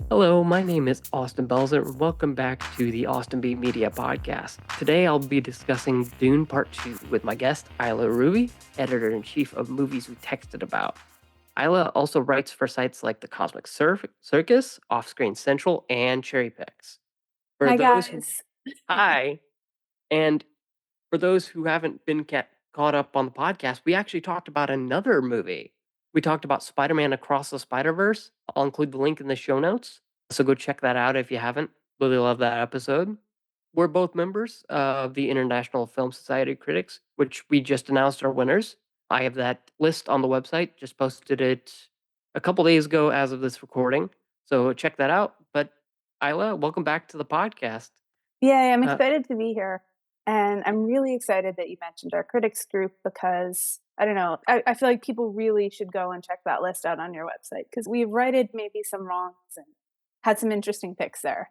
Hello, my name is Austin Belzer, and welcome back to the Austin B Media Podcast. Today I'll be discussing Dune Part 2 with my guest, Ayla Ruby, editor in chief of Movies We Texted About. Ayla also writes for sites like the Cosmic Circus, Offscreen Central, and CherryPicks. For Hi, those who, guys. hi, and for those who haven't been caught up on the podcast, we actually talked about another movie. We talked about Spider Man Across the Spider Verse. I'll include the link in the show notes. So go check that out if you haven't. Really love that episode. We're both members of the International Film Society of Critics, which we just announced our winners. I have that list on the website, just posted it a couple days ago as of this recording. So check that out. But Isla, welcome back to the podcast. Yay, I'm Uh, excited to be here. And I'm really excited that you mentioned our critics group because I don't know, I feel like people really should go and check that list out on your website because we've righted maybe some wrongs and had some interesting picks there.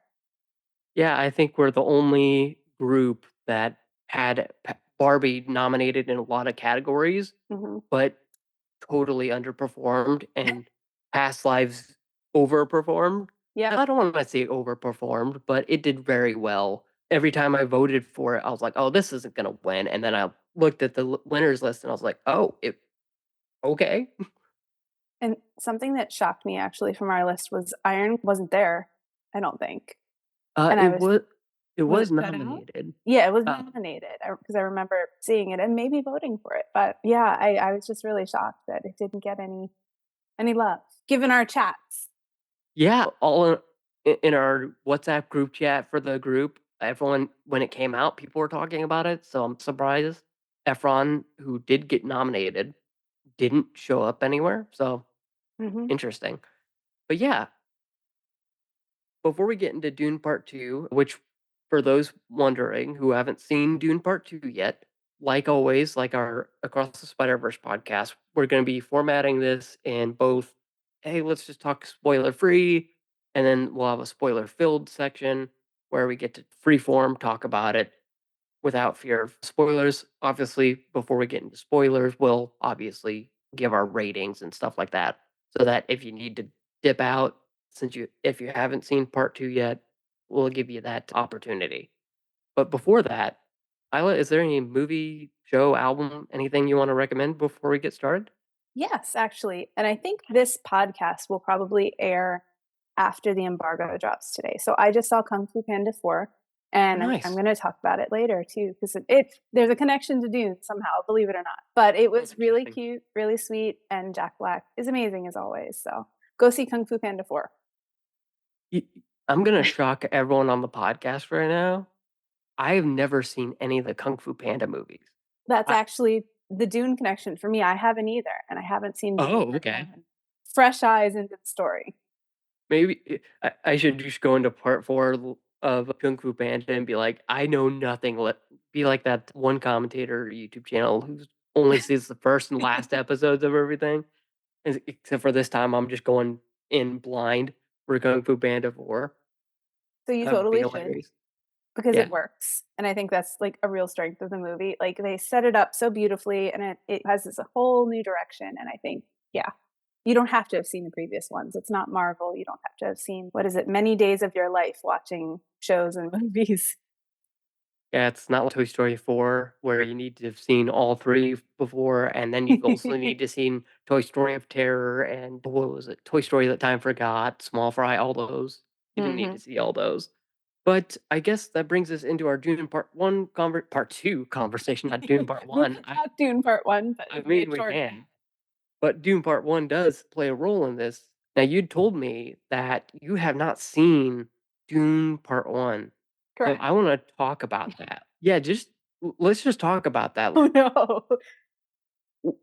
Yeah, I think we're the only group that had Barbie nominated in a lot of categories, Hmm. but totally underperformed and Past Lives overperformed. Yep. I don't want to say overperformed, but it did very well. Every time I voted for it, I was like, "Oh, this isn't going to win." And then I looked at the winners list and I was like, "Oh, it okay." And something that shocked me actually from our list was Iron wasn't there, I don't think. Uh And I it was was it was was it cut out? nominated. Yeah, it was Uh, nominated because I remember seeing it and maybe voting for it. But yeah, I was just really shocked that it didn't get any love, given our chats. Yeah, all in our WhatsApp group chat for the group, everyone when it came out, people were talking about it, so I'm surprised Efron, who did get nominated, didn't show up anywhere, so Mhm. interesting. But yeah, before we get into Dune Part 2, which for those wondering who haven't seen Dune Part 2 yet, like always, like our Across the Spider-Verse podcast, we're gonna be formatting this in both, "Hey, let's just talk spoiler free," and then we'll have a spoiler filled section where we get to freeform talk about it without fear of spoilers. Obviously, before we get into spoilers, we'll obviously give our ratings and stuff like that, so that if you need to dip out, since you if you haven't seen part 2 yet, we'll give you that opportunity. But before that, Isla, is there any movie, show, album, anything you wanna recommend before we get started? Yes, actually, and I think this podcast will probably air after the embargo drops today. So I just saw Kung Fu Panda 4, and I'm Nice. gonna talk about it later too, 'cause it there's a connection to Dune somehow, believe it or not. But it Oh, was really interesting. cute, really sweet, and Jack Black is amazing as always, so go see Kung Fu Panda 4. Y I'm gonna shock everyone on the podcast right now. I have never seen any of the Kung Fu Panda movies. That's I actually the Dune connection for me. I haven't either, and I haven't seen Dune Oh, Part okay. 1. Fresh eyes into the story. Maybe I should just go into part 4 of Kung Fu Panda and be like, "I know nothing." Be like that one commentator YouTube channel who only sees the first and last episodes of everything, except for this time, I'm just going in blind for Kung Fu Panda 4. So you That would be totally should. hilarious. Because it Yeah. works, and I think that's, like, a real strength of the movie, like, they set it up so beautifully, and it has this a whole new direction, and I think yeah, you don't have to have seen the previous ones, it's not Marvel, you don't have to have seen what is it, many days of your life watching shows and movies. Yeah, it's not like Toy Story 4 where you need to have seen all 3 before, and then you also need to seen Toy Story of Terror and what was it? Toy Story That Time Forgot, Small Fry, all those. You didn't need to Mhm. see all those. But I guess that brings us into our Dune part 2 conversation, not Dune part We'll 1. I have Dune Part 1, but I it'll be a mean, we short can, but Dune part 1 does play a role in this. Now, you told me that you have not seen Dune part 1, so I correct. wanna talk about that. Yeah, just let's just talk about that. Oh, no. W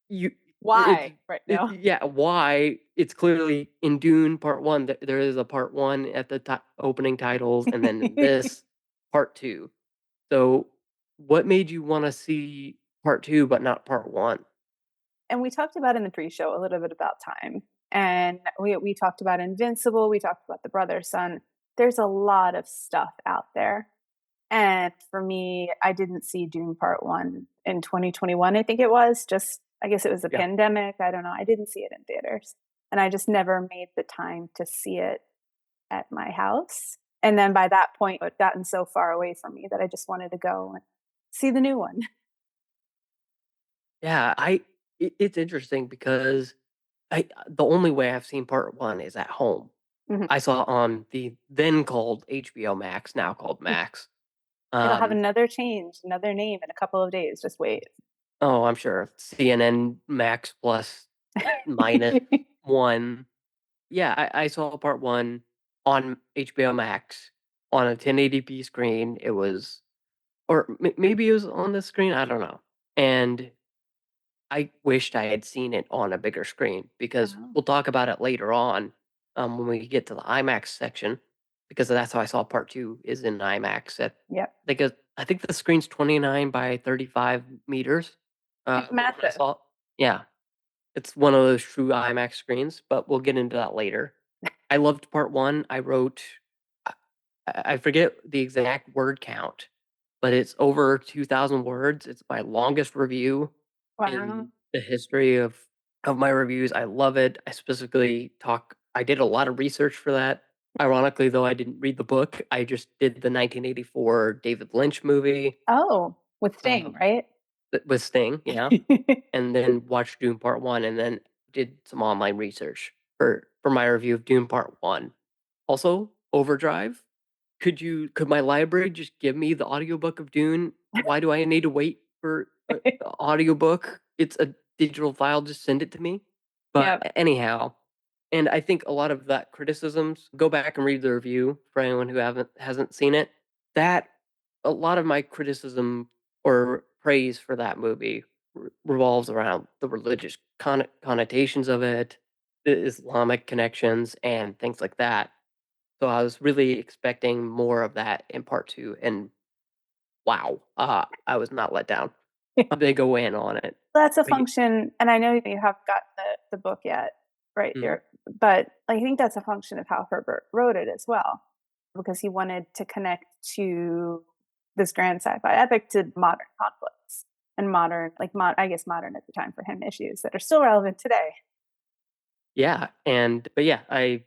you it's Why right now? yeah, why it's clearly in Dune Part 1, there is a Part 1 at the opening titles, and then in this, Part 2. So, what made you wanna see Part 2, but not Part 1? And we talked about in the pre-show a little bit about time, and we talked about Invincible, we talked about The Brother Sun. There's a lot of stuff out there, and for me, I didn't see Dune Part 1 in 2021, I think it was, just I guess it was the Yeah. pandemic, I don't know, I didn't see it in theaters, and I just never made the time to see it. at my house. And then by that point, it had gotten so far away from me that I just wanted to go and see the new one. Yeah, it's interesting because the only way I've seen part 1 is at home. Mhm. I saw it on the then called HBO Max, now called Max. It'll have Um, another change, another name in a couple of days. Just wait. oh, I'm sure CNN Max plus minus 1. Yeah, I saw part 1 on HBO Max on a 1080p screen. It was or maybe it was on the screen, I don't know. And I wished I had seen it on a bigger screen because Oh, we'll talk about it later on, when we get to the IMAX section, because that's how I saw part 2 is in IMAX at yep. because I think the screen's 29 by 35 meters, It's when I massive. saw it. Yeah, it's one of those true IMAX screens, but we'll get into that later. I loved part 1. I wrote I I forget the exact word count, but it's over 2,000 words. It's my longest review Wow. in the history of my reviews. I love it. I did a lot of research for that. Ironically, though, I didn't read the book. I just did the 1984 David Lynch movie, Oh, with Sting, um, right? with Sting, yeah, and then watched Dune Part 1 and then did some online research for my review of Dune Part 1. Also, Overdrive. Could my library just give me the audiobook of Dune? Why do I need to wait for a audiobook? It's a digital file, just send it to me. But Yep. anyhow, and I think a lot of that criticisms go back and read the review for anyone who hasn't seen it. That a lot of my criticism or praise for that movie revolves around the religious connotations of it, the Islamic connections, and things like that. So I was really expecting more of that in part 2, and wow, I was not let down. They go in on it. That's a But function, and I know you haven't got the book yet, right mhm, there, but I think that's a function of how Herbert wrote it as well, because he wanted to connect to this grand sci-fi epic to modern conflicts and modern, like I guess modern at the time for him issues that are still relevant today. yeah, but yeah, I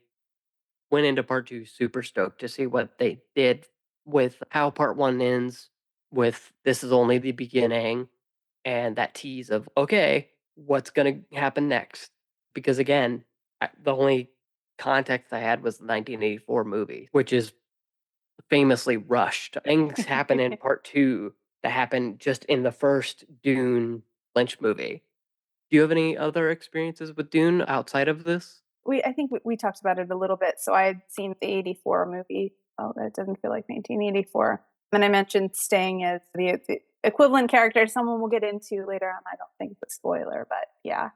went into part 2 super stoked to see what they did with how part 1 ends with this is only the beginning and that tease of, "Okay, what's gonna happen next?" Because again, the only context I had was the 1984 movie, which is famously rushed. Things happen in part 2 that happened just in the first Dune Lynch movie. Do you have any other experiences with Dune outside of this? I think we talked about it a little bit. So I had seen the '84 movie. Oh, that doesn't feel like 1984. And I mentioned Sting as the equivalent character. Someone we'll get into later on. I don't think it's a spoiler, but yeah,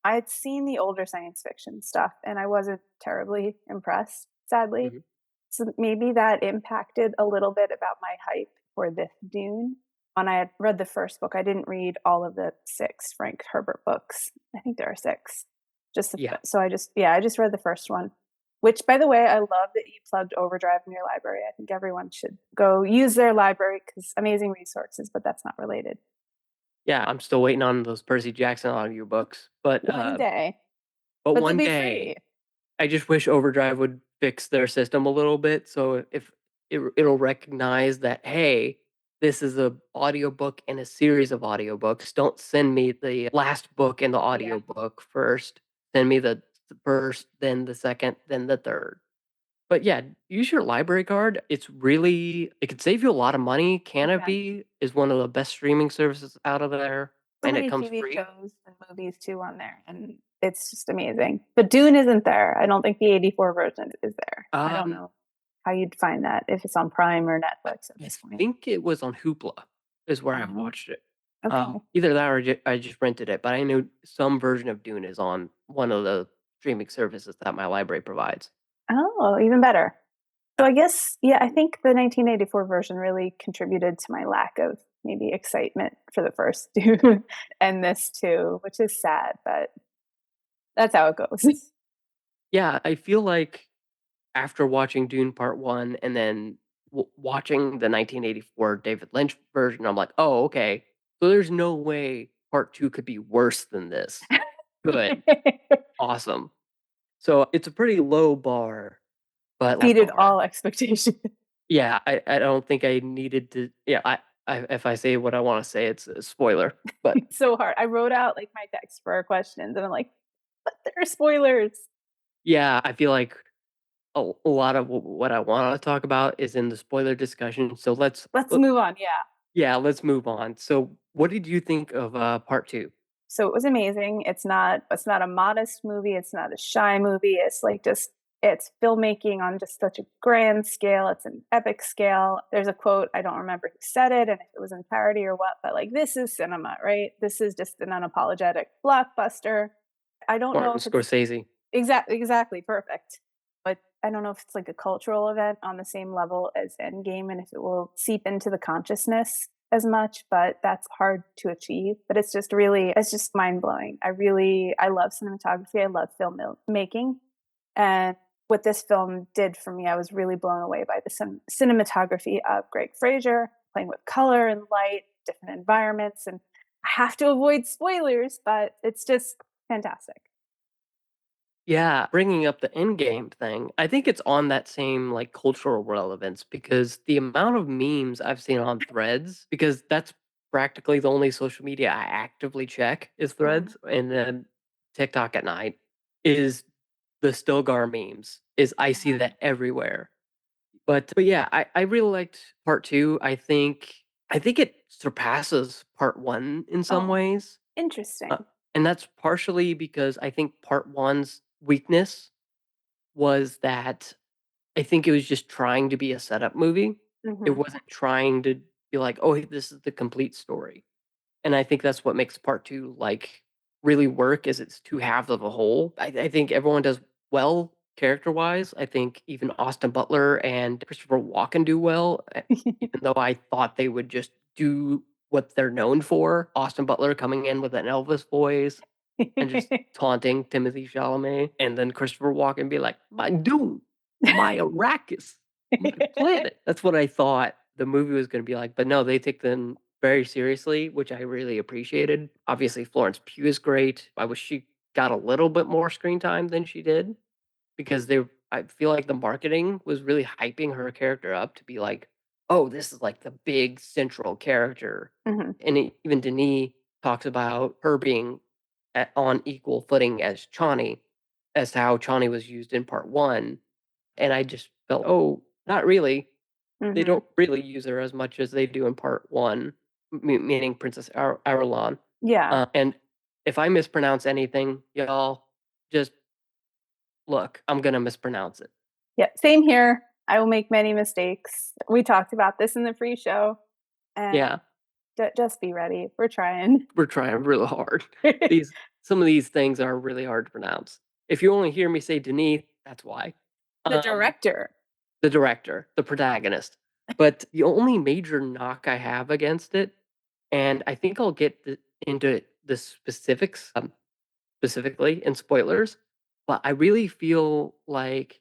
I had seen the older science fiction stuff, and I wasn't terribly impressed, sadly. Mhm. So maybe that impacted a little bit about my hype for this Dune. When I had read the first book, I didn't read all of the 6 Frank Herbert books. I think there are 6. Yeah. So I just read the first one, which, by the way, I love that you plugged Overdrive in your library. I think everyone should go use their library because amazing resources, but that's not related. Yeah, I'm still waiting on those Percy Jackson audiobooks, One day, but but they'll one be free. day I just wish Overdrive would fix their system a little bit, so if it'll recognize that, "Hey, this is a audiobook and a series of audiobooks. Don't send me the last book in the Yeah, audiobook first. Send me the first, then the second, then the third." But yeah, use your library card. It could save you a lot of money. it can. Canopy is one of the best streaming services out of there, So and it many comes TV free. shows and movies too on there, and it's just amazing. But Dune isn't there. I don't think the '84 version is there. I don't Um, know how you'd find that if it's on Prime or I Netflix at I this point. think it was on Hoopla is where I Oh, watched it. okay. Either that or I just rented it, but I knew some version of Dune is on one of the streaming services that my library provides. Oh, even better. So Yeah. I guess, yeah, I think the 1984 version really contributed to my lack of maybe excitement for the first Dune and this too, which is sad, but that's how it goes. Yeah, I feel like after watching Dune Part 1 and then watching the 1984 David Lynch version, I'm like, "Oh, okay. So there's no way Part 2 could be worse than this." Good. Awesome. So it's a pretty low bar, but that's Exceeded all right. all expectation. Yeah, I don't think I needed to. Yeah, I if I say what I want to say, it's a spoiler. But It's so hard. I wrote out like my text for our questions, and I'm like, but there are spoilers. yeah, I feel like a lot of what I want to talk about is in the spoiler discussion. So Let's move on. Yeah. yeah, let's move on. So, what did you think of part two? So it was amazing. It's not a modest movie, it's not a shy movie. It's like just it's filmmaking on just such a grand scale. It's an epic scale. There's a quote, I don't remember who said it and if it was in parody or what, but like this is cinema, right? This is just an unapologetic blockbuster. I don't know Martin if it's Scorsese. exactly perfect. But I don't know if it's like a cultural event on the same level as Endgame and if it will seep into the consciousness as much, but that's hard to achieve. But it's just mind blowing. I love cinematography. I love making. And what this film did for me, I was really blown away by the cinematography of Greg Fraser, playing with color and light, different environments. And I have to avoid spoilers, but it's just fantastic. Yeah, bringing up the end game thing, I think it's on that same like cultural relevance because the amount of memes I've seen on Threads, because that's practically the only social media I actively check is Mhm. Threads, and then TikTok at night is the Stilgar memes. Is I see Uh-huh. that everywhere. But yeah, I really liked part two. I think it surpasses part one in some Oh, ways. Uh, interesting. and that's partially because I think part one's weakness was that I think it was just trying to be a setup movie. It Mhm. wasn't trying to be like, "Oh, this is the complete story." And I think that's what makes part 2, like, really work is it's 2 halves of a whole. I think everyone does well character-wise. I think even Austin Butler and Christopher Walken do well, even though I thought they would just do what they're known for. Austin Butler coming in with an Elvis voice and just taunting Timothy Chalamet, and then Christopher Walken be like, "My Dune, my Arrakis, my planet." That's what I thought the movie was gonna be like, but no, they take them very seriously, which I really appreciated. Obviously, Florence Pugh is great. I wish she got a little bit more screen time than she did because I feel like the marketing was really hyping her character up to be like, "Oh, this is like the big central character." Mhm. And even Denis talks about her being on equal footing as Chani, as to how Chani was used in part one. And I just felt, oh, not really. They Mhm. don't really use her as much as they do in part one, meaning Princess Irulan. Yeah. And if I mispronounce anything, y'all, just look, I'm gonna mispronounce it. Yeah, same here. I will make many mistakes. We talked about this in the pre-show, and Yeah, just be ready. We're trying. we're trying real hard. These Some of these things are really hard to pronounce. If you only hear me say Denis, that's why. The Um, director. the director, the protagonist. But the only major knock I have against it, and I think I'll get into the specifics specifically in spoilers, but I really feel like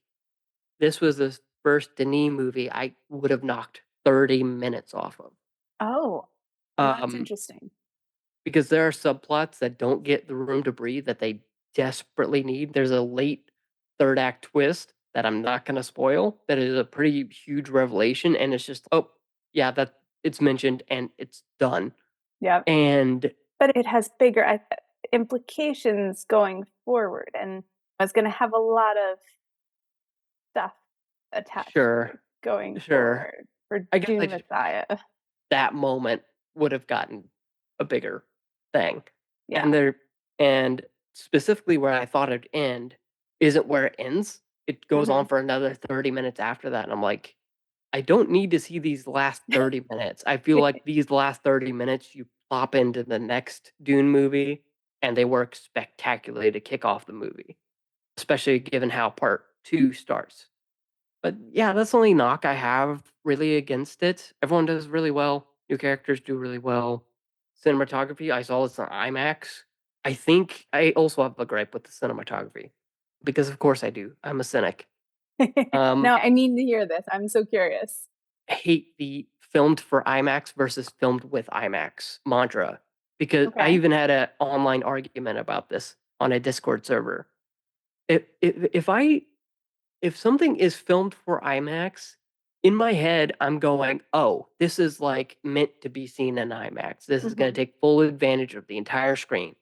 this was the first Denis movie I would have knocked 30 minutes off of. Oh, that's Um, interesting. because there are subplots that don't get the room to breathe that they desperately need. There's a late third act twist that I'm not going to spoil. That is a pretty huge revelation, and it's just oh yeah, that it's mentioned and it's done. Yeah, And but it has bigger implications going forward, and it's gonna have a lot of stuff attached to sure, it going sure. forward for I guess I Dune just Messiah. that moment would have gotten a bigger thing, Yeah. and there and specifically where I thought it'd end isn't where it ends. It goes on Mhm. for another 30 minutes after that, and I'm like, I don't need to see these last 30 minutes. I feel like these last 30 minutes you plop into the next Dune movie, and they work spectacularly to kick off the movie, especially given how part 2 starts. But yeah, that's the only knock I have really against it. Everyone does really well. New characters do really well. Cinematography, I saw this on IMAX. I think I also have a gripe with the cinematography because, of course, I do. I'm a cynic. No, I need to hear this. I'm so curious. I hate the filmed for IMAX versus filmed with IMAX mantra because I Okay. even had an online argument about this on a Discord server. If I if something is filmed for IMAX, in my head, I'm going, "Oh, this is, like, meant to be seen in IMAX. This is gonna Mhm. take full advantage of the entire screen."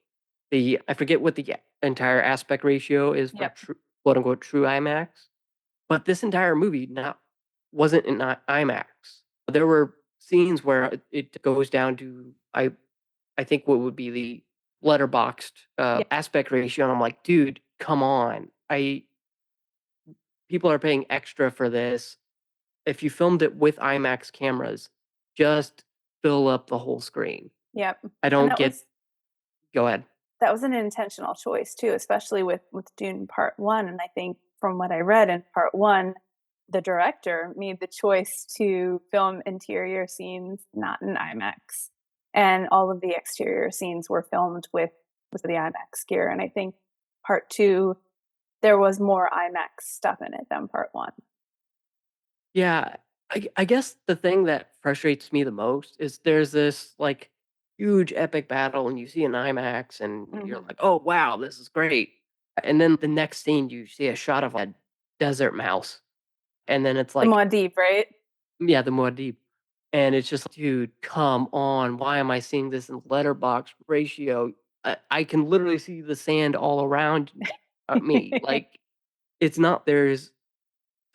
I forget what the entire aspect ratio is for Yep. true quote, unquote, "true IMAX," but this entire movie not wasn't in IMAX. There were scenes where it goes down to I think what would be the letterboxed, Yeah. aspect ratio, and I'm like, "Dude, come on. I People are paying extra for this. If you filmed it with IMAX cameras, just fill up the whole screen." Yep. I And don't get Go ahead. that was an intentional choice too, especially with Dune Part 1, and I think from what I read in Part 1, the director made the choice to film interior scenes not in IMAX, and all of the exterior scenes were filmed with the IMAX gear, and I think Part 2, there was more IMAX stuff in it than Part 1. Yeah, I guess the thing that frustrates me the most is there's this, like, huge epic battle, and you see an IMAX, and you're Mhm. like, "Oh, wow, this is great." And then the next scene, you see a shot of a desert mouse, and then it's The like Muad'Dib, right? yeah, the Muad'Dib. And it's just, "Dude, come on. Why am I seeing this in letterbox ratio? I can literally see the sand all around me." Like, it's not there's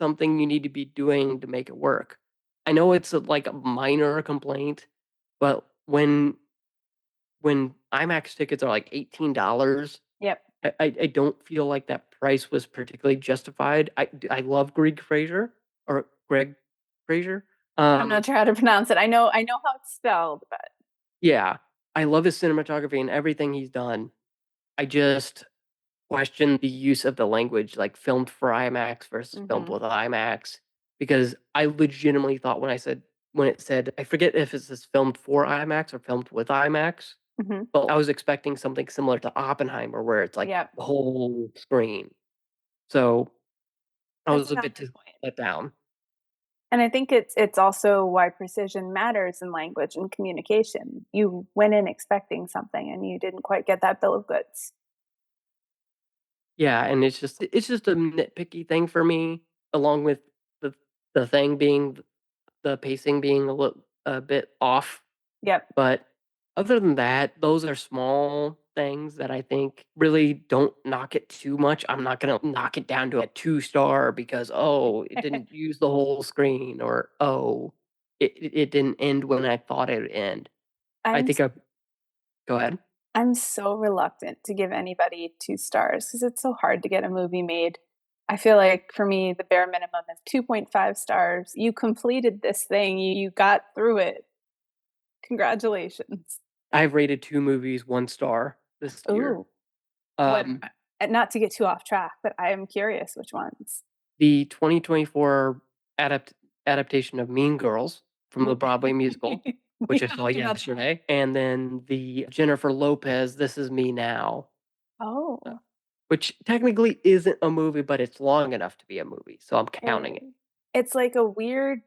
something you need to be doing to make it work. I know it's like a minor complaint, but when IMAX tickets are like $18, Yep. I don't feel like that price was particularly justified. I love Greg Fraser. I'm not Um, sure how to pronounce it. I know how it's spelled, but yeah, I love his cinematography and everything he's done. I just question the use of the language, like, filmed for IMAX versus filmed mhm, with IMAX, because I legitimately thought when it said I forget if it says filmed for IMAX or filmed with IMAX, mhm. but I was expecting something similar to Oppenheimer where it's, like, Yep. the whole screen. So, I That's was a a bit valid point. let down. And I think it's also why precision matters in language and communication. You went in expecting something and you didn't quite get that bill of goods. Yeah, and it's just a nitpicky thing for me, along with the the thing being the pacing being a bit off. Yep. But other than that, those are small things that I think really don't knock it too much. I'm not gonna knock it down to a 2 star because, "Oh, it didn't use the whole screen," or, "Oh, it didn't end when I thought it would end." I I'm think I Go ahead. I'm so reluctant to give anybody 2 stars because it's so hard to get a movie made. I feel like for me, the bare minimum is 2.5 stars. You completed this thing, you got through it. Congratulations. I've rated 2 movies 1 star this year. Ooh, what Um, not to get too off track, but I am curious which ones. the 2024 adaptation of Mean Girls from the We Broadway musical, we which I saw talked about that. yesterday, and then the Jennifer Lopez This Is Me Now, uh, Oh, which technically isn't a movie, but it's long enough to be a movie, so I'm counting it. oh. It's like a weird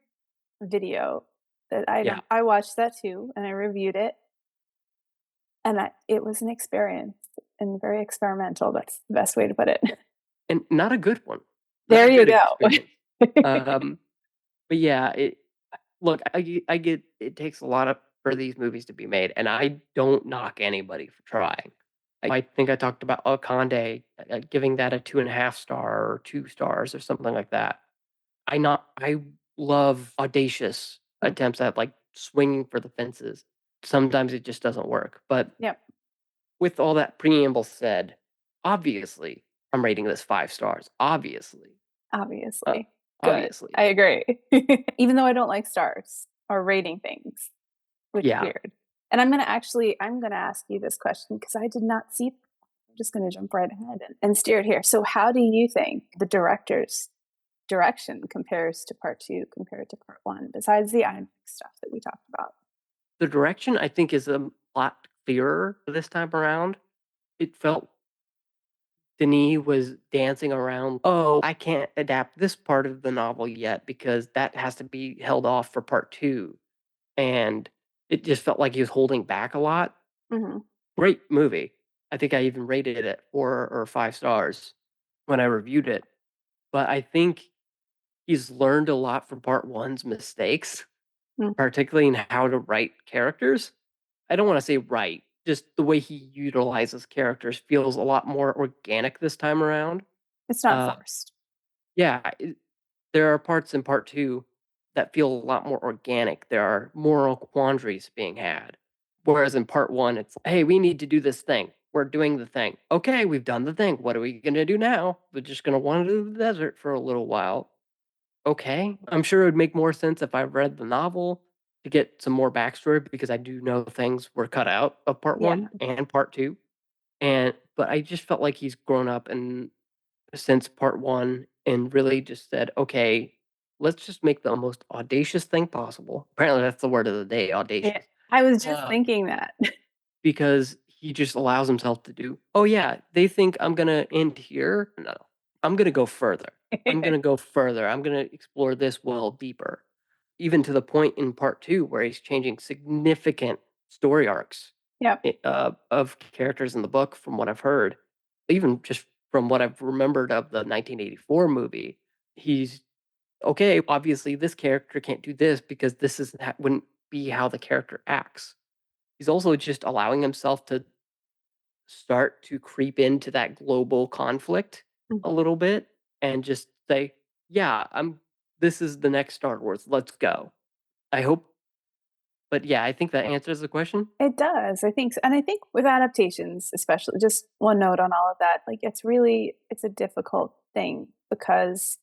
video that Yeah, I watched that too, and I reviewed it, and it was an experience and very experimental. That's the best way to put it. and not a good one. Not There a you good go. experience. Um, but yeah, look, I get it takes a lot of for these movies to be made, and I don't knock anybody for trying. I think I talked about Akande, giving that a 2.5 star or 2 stars or something like that. I love audacious Mm, attempts at, like, swinging for the fences. Sometimes it just doesn't work, but yep, with all that preamble said, obviously, I'm rating this 5 stars, obviously, uh, obviously. Good. obviously. I agree. Even though I don't like stars or rating things, which is Yeah, weird. And I'm gonna ask you this question because I did not see I'm just gonna jump right ahead and steer it here. So how do you think the director's direction compares to part 2 compared to part 1, besides the IMAX stuff that we talked about? the direction I think is a lot clearer this time around. It felt Denis was dancing around, "Oh, I can't adapt this part of the novel yet because that has to be held off for part 2." And it just felt like he was holding back a lot. Mhm. Great movie. I think I even rated it at 4 or 5 stars when I reviewed it. but I think he's learned a lot from part 1's mistakes, Mm, particularly in how to write characters. I don't wanna say write, just the way he utilizes characters feels a lot more organic this time around. it's not Uh, forced. yeah, there are parts in part 2 that feel a lot more organic. There are moral quandaries being had. Whereas in part 1, it's, "Hey, we need to do this thing. We're doing the thing. Okay, we've done the thing. What are we gonna do now? We're just gonna wander to the desert for a little while." Okay. I'm sure it would make more sense if I read the novel to get some more backstory because I do know things were cut out of part Yeah, 1 and part 2. And but I just felt like he's grown up and since part 1 and really just said, "Okay, let's just make the most audacious thing possible." Apparently that's the word of the day, yeah. audacious. I was just Uh thinking that. because he just allows himself to do, "Oh, yeah, they think I'm gonna end here? No. I'm gonna go further. I'm gonna go further. I'm gonna explore this world deeper." Even to the point in part 2 where he's changing significant story arcs, Yep. of characters in the book from what I've heard. Even just from what I've remembered of the 1984 movie, he's, "Okay, obviously, this character can't do this because this is that wouldn't be how the character acts." He's also just allowing himself to start to creep into that global conflict a Mhm. little bit and just say, "Yeah, this is the next Star Wars. Let's go." I hope but yeah, I think that answers the question. It does, I think s and I think with adaptations, especially just one note on all of that, like, it's a difficult thing because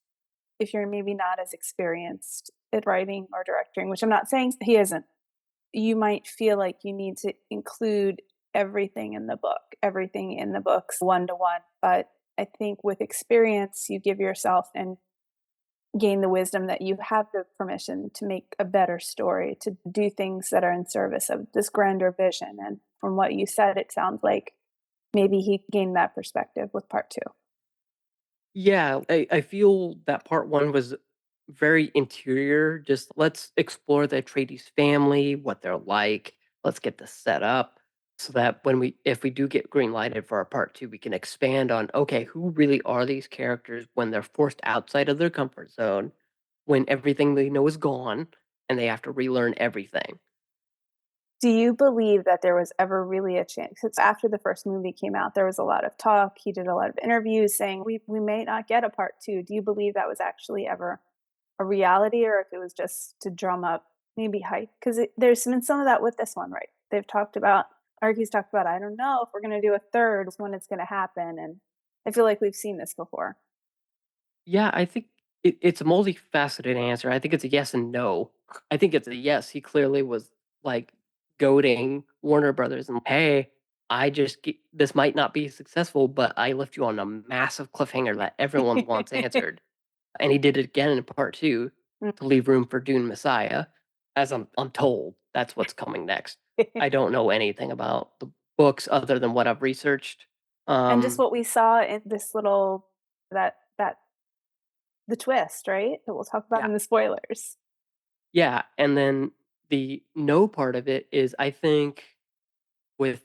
if you're maybe not as experienced at writing or directing, which I'm not saying he isn't, you might feel like you need to include everything in the books one to one. But I think with experience, you give yourself and gain the wisdom that you have the permission to make a better story, to do things that are in service of this grander vision. And from what you said, it sounds like maybe he gained that perspective with part two. Yeah, I feel that part 1 was very interior, just let's explore the Atreides family, what they're like, let's get this set up so that when we if we do get green lighted for our part 2, we can expand on, okay, who really are these characters when they're forced outside of their comfort zone, when everything they know is gone, and they have to relearn everything. Do you believe that there was ever really a chance? Because after the first movie came out, there was a lot of talk. He did a lot of interviews saying, we may not get a part two. Do you believe that was actually ever a reality or if it was just to drum up maybe hype? Because there's been some of that with this one, right? They've talked about, Arky's talked about, I don't know if we're going to do a third, when it's going to happen. And I feel like we've seen this before. Yeah, I think it's a multifaceted answer. I think it's a yes and no. I think it's a yes. He clearly was like goading Warner Brothers and hey, this might not be successful, but I left you on a massive cliffhanger that everyone wants answered. And he did it again in part 2 to leave room for Dune Messiah, as I'm told that's what's coming next. I don't know anything about the books other than what I've researched. And just Um, what we saw in this little, that the twist, right? That we'll talk about yeah. in the spoilers. Yeah, and then the no part of it is I think with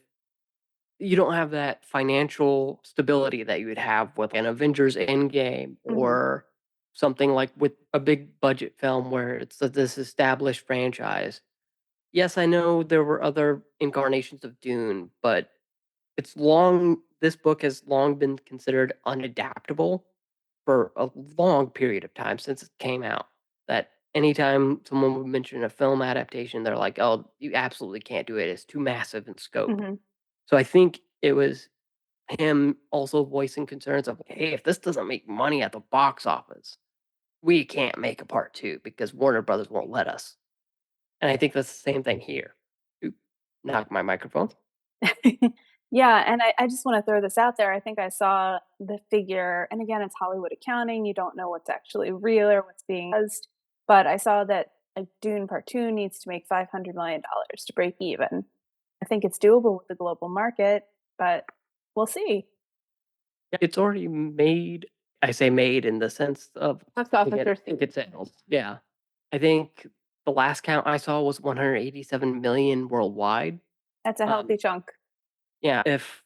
you don't have that financial stability that you would have with an Avengers Endgame Mhm. or something like with a big budget film where this established franchise. Yes, I know there were other incarnations of Dune, but this book has long been considered unadaptable for a long period of time since it came out, that anytime someone would mention a film adaptation, they're like, "Oh, you absolutely can't do it. It's too massive in scope." Mhm. So I think it was him also voicing concerns of, "Hey, if this doesn't make money at the box office, we can't make a part 2 because Warner Brothers won't let us." And I think that's the same thing here. Oop, knocked my microphone. Yeah, and I just wanna throw this out there, I think I saw the figure and again, it's Hollywood accounting, you don't know what's actually real or what's being buzzed, but I saw that, like, Dune Part 2 needs to make $500 million to break even. I think it's doable with the global market, but we'll see. Yeah, it's already made. I say made in the sense of Box office ticket receipts. ticket sales. Yeah. I think the last count I saw was 187,000,000 worldwide. That's a Um, healthy chunk. yeah, if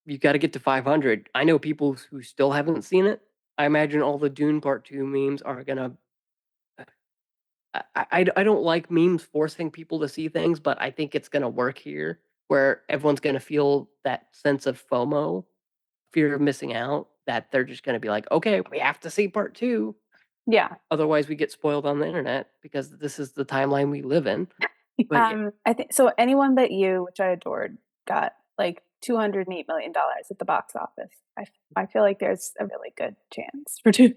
you gotta get to 500, I know people who still haven't seen it, I imagine all the Dune Part 2 memes are gonna I don't like memes forcing people to see things, but I think it's gonna work here, where everyone's gonna feel that sense of FOMO, fear of missing out, that they're just gonna be like, "Okay, we have to see part 2, Yeah. otherwise we get spoiled on the internet because this is the timeline we live in." But yeah. I think so Anyone But You, which I adored, got like $208 million at the box office. I feel like there's a really good chance for 2.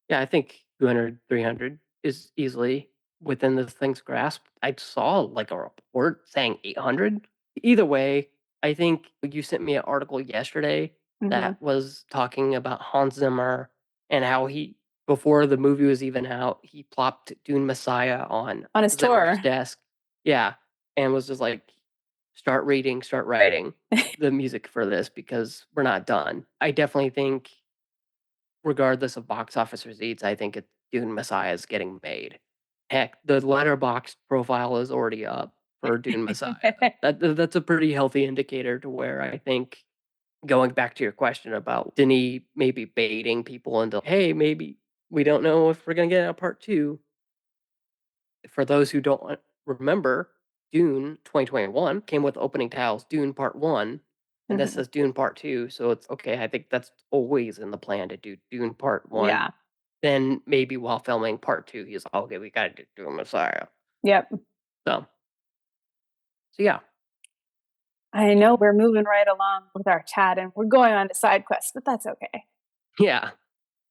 Yeah, I think 200, 300 is easily within this thing's grasp. I saw like a report saying 800. Either way, I think you sent me an article yesterday Mhm. that was talking about Hans Zimmer and how he, before the movie was even out, he plopped Dune Messiah on On his Zimmer's tour. desk. Yeah. And was just like, start reading, start writing the music for this because we're not done. I definitely think regardless of box office receipts, I think Dune Messiah is getting made. Heck, the letterbox profile is already up for Dune Messiah. That's a pretty healthy indicator to where I think going back to your question about Denis maybe baiting people into, hey, maybe we don't know if we're gonna get a part two. For those who don't remember, Dune 2021 came with opening titles Dune Part 1, and this Mhm. says Dune Part 2, so it's okay, I think that's always in the plan to do Dune Part 1. Yeah. Then maybe while filming Part 2, he's like, "Okay, we gotta do Dune Messiah." Yep. So yeah. I know we're moving right along with our chat and we're going on to side quests, but that's okay. Yeah.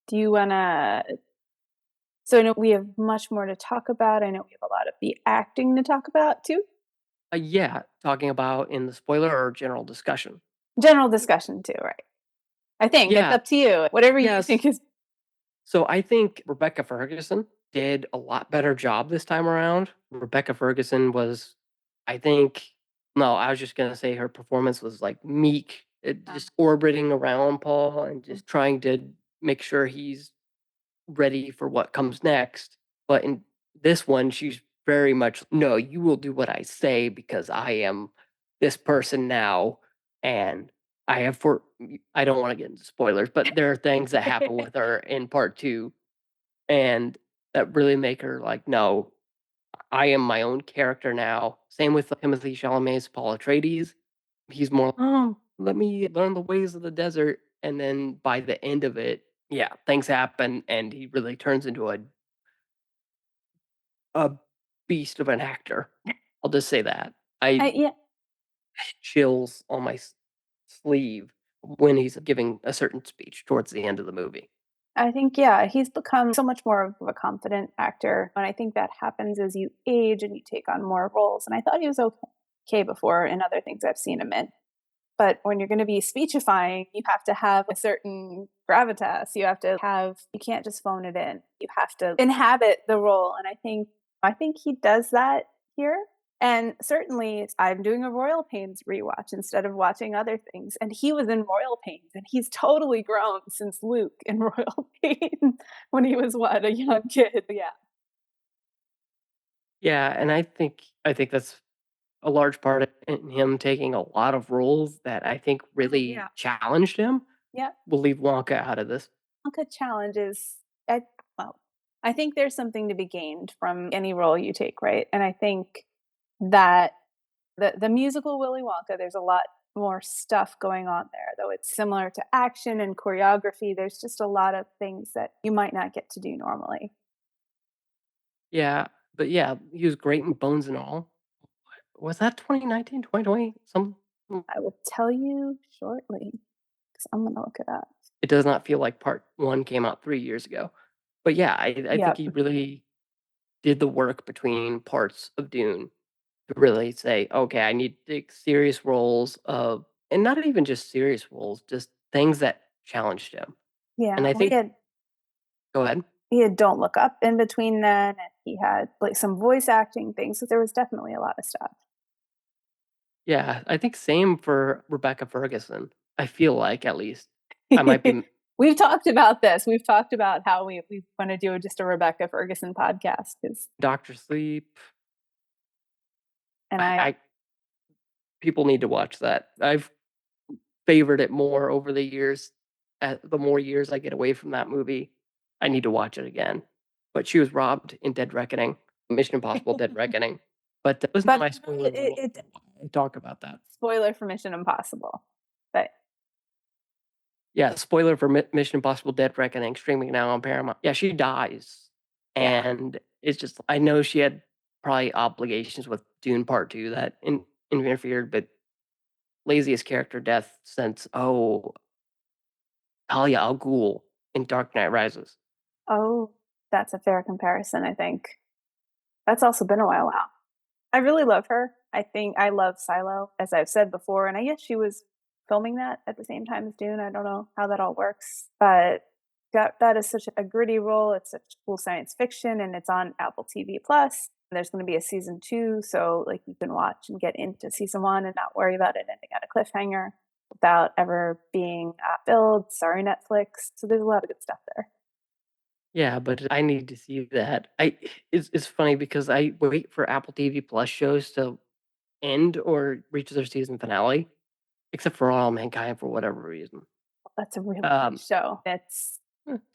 Do you wanna So I know we have much more to talk about. I know we have a lot of the acting to talk about too. Yeah, talking about in the spoiler or general discussion? General discussion too, right? I think it's Yeah, up to you. Whatever you yes. think is So I think Rebecca Ferguson did a lot better job this time around. Rebecca Ferguson was, I think, no, I was just gonna say her performance was like meek, just orbiting around Paul and just trying to make sure he's ready for what comes next. But in this one, she's very much, no, you will do what I say because I am this person now. And I have for, I don't want to get into spoilers, but there are things that happen with her in part two and that really make her like, no, I am my own character now. Same with Timothy Chalamet's Paul Atreides. He's more, oh, let me learn the ways of the desert. And then by the end of it, yeah, things happen, and he really turns into a beast of an actor. I'll just say that. I yeah, chills on my sleeve when he's giving a certain speech towards the end of the movie. I think, yeah, he's become so much more of a confident actor, and I think that happens as you age and you take on more roles, and I thought he was okay before in other things I've seen him in. But when you're gonna be speechifying, you have to have a certain gravitas. You can't just phone it in. You have to inhabit the role, and I think he does that here. And certainly, I'm doing a Royal Pains rewatch instead of watching other things, and he was in Royal Pains, and he's totally grown since Luke in Royal Pains when he was what, a young kid, yeah. Yeah, and I think that's a large part of in him taking a lot of roles that I think Oh, really yeah. challenged him. Yep. We'll leave Wonka out of this. Wonka challenges I well, I think there's something to be gained from any role you take, right? And I think that the musical Willy Wonka, there's a lot more stuff going on there, though it's similar to action and choreography. There's just a lot of things that you might not get to do normally. Yeah, but yeah, he was great in Bones and All. Was that 2019, 2020? Some I will tell you shortly because I'm gonna look it up. it does not feel like part 1 came out 3 years ago. But yeah, I think Yep. he really did the work between parts of Dune to really say, "Okay, I need to take serious roles of," and not even just serious roles, just things that challenged him. And Yeah. I Well, think go ahead. he had Don't Look Up in between then, and he had like some voice acting things. So there was definitely a lot of stuff. Yeah, I think same for Rebecca Ferguson. I feel like at least. I might be We've talked about this. We've talked about how we want to do just a Rebecca Ferguson podcast because Doctor Sleep. and I people need to watch that. I've favored it more over the years. the more years I get away from that movie, I need to watch it again. But she was robbed in Dead Reckoning, Mission Impossible: Dead Reckoning. But listen to But my spoiler it, level it talk about that. spoiler for Mission Impossible. But Yeah, spoiler for Mission Impossible: Dead Reckoning, streaming now on Paramount. Yeah, she dies, yeah. and it's just I know she had probably obligations with Dune Part 2 that interfered, but laziest character death since, Talia al Ghul in Dark Knight Rises. Oh, that's a fair comparison, I think. That's also been a while out. I really love her. I think I love Silo, as I've said before, and I guess she was filming that at the same time as Dune. I don't know how that all works, but that is such a gritty role. It's such cool science fiction, and it's on Apple TV Plus. There's going to be a season 2, so like you can watch and get into season 1 and not worry about it ending at a cliffhanger without ever being filled. Sorry, Netflix. So there's a lot of good stuff there. Yeah, but I need to see that. It's funny because I wait for Apple TV Plus shows to end or reach their season finale, except for All Mankind for whatever reason. That's a really good Um, show. It's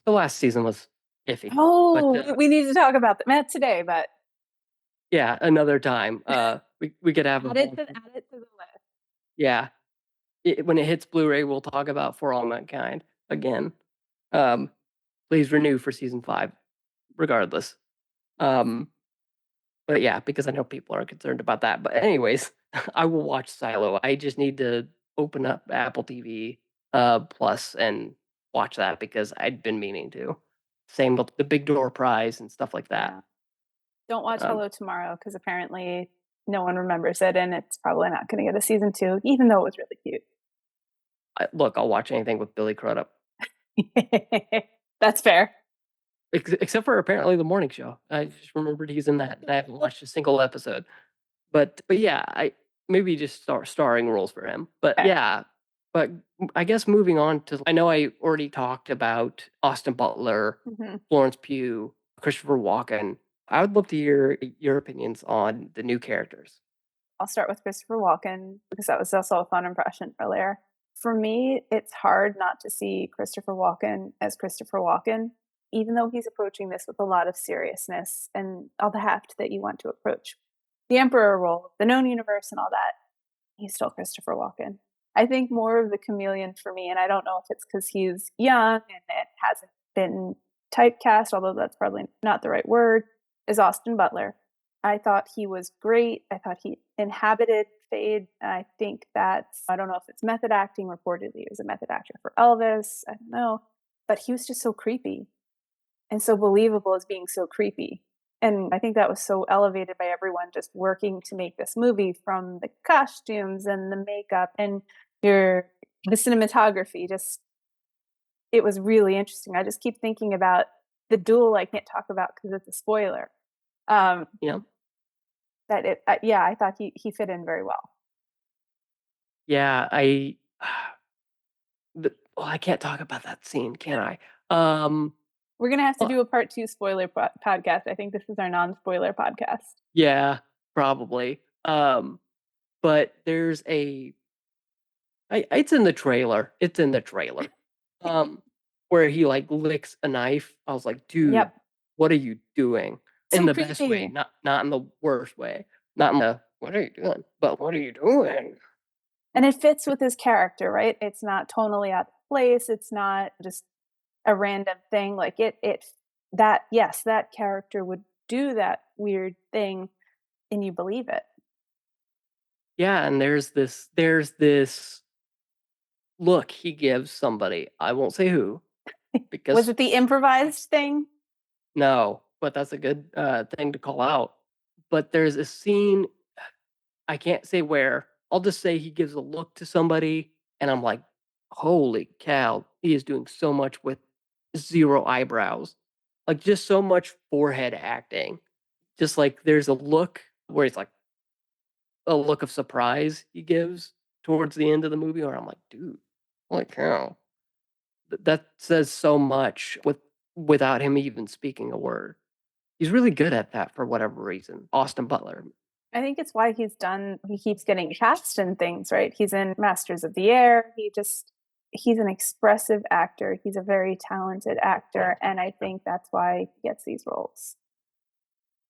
the last season was iffy, but oh, we need to talk about that. Not today, but yeah, another time. We could have a whole add it to the list. yeah. When it hits Blu-ray, we'll talk about For All Mankind again. Um, please renew for season 5, regardless. Um, but yeah, because I know people are concerned about that. But anyways, I will watch Silo. I just need to open up Apple TV Plus and watch that because I'd been meaning to. Same with the Big Door Prize and stuff like that. Yeah. Don't watch Um, Hello Tomorrow because apparently no one remembers it, and it's probably not going to get a season 2, even though it was really look, I'll watch anything with Billy Crudup, cute. That's fair. except for apparently the morning show. I just remembered he's in that. I haven't watched a single episode. But yeah, I maybe just starring roles for him. But Okay. yeah, but I guess moving on to I know I already talked about Austin Butler, Hmm. Florence Pugh, Christopher Walken. I would love to hear your opinions on the new characters. I'll start with Christopher Walken because that was also a fun impression earlier. For me, it's hard not to see Christopher Walken as Christopher Walken, even though he's approaching this with a lot of seriousness and all the heft that you want to approach the Emperor role, the known universe, and all that. He's still Christopher Walken. I think more of the chameleon for me, and I don't know if it's because he's young and it hasn't been typecast, although that's probably not the right word, is Austin Butler. I thought he was great. I thought he inhabited Fade. I think that's, I don't know if it's method acting. Reportedly, he was a method actor for Elvis. I don't know. But he was just so creepy and so believable as being so creepy. And I think that was so elevated by everyone just working to make this movie, from the costumes and the makeup and your the cinematography. Just it was really interesting. I just keep thinking about the duel I can't talk about because it's a spoiler. Um, You know? that it yeah, I thought he fit in very well. Yeah, well, I can't talk about that scene, can I? We're gonna have to Well, do a part 2 spoiler podcast. I think this is our non-spoiler podcast. yeah, probably. But there's it's in the trailer. It's in the trailer. Um, where he like licks a knife. I was like, dude, Yep. what are you doing? In So the best way, creepy. not in the worst way. Not in the what are you doing? But what are you doing? And it fits with his character, right? It's not tonally out of place. It's not just a random thing. Like it that yes, that character would do that weird thing and you believe it. Yeah, and there's this look he gives somebody. I won't say who Was because it the improvised thing? no, but that's a good thing to call out. But there's a scene I can't say where. I'll just say he gives a look to somebody, and I'm like, "Holy cow, he is doing so much with 0 eyebrows." Like, just so much forehead acting. Just, like, there's a look where he's, like a look of surprise he gives towards the end of the movie where I'm like, "Dude, holy cow." That says so much without him even speaking a word. He's really good at that for whatever reason. Austin Butler. I think it's why he keeps getting cast in things, right? He's in Masters of the Air. he's an expressive actor. He's a very talented actor, and I think that's why he gets these roles.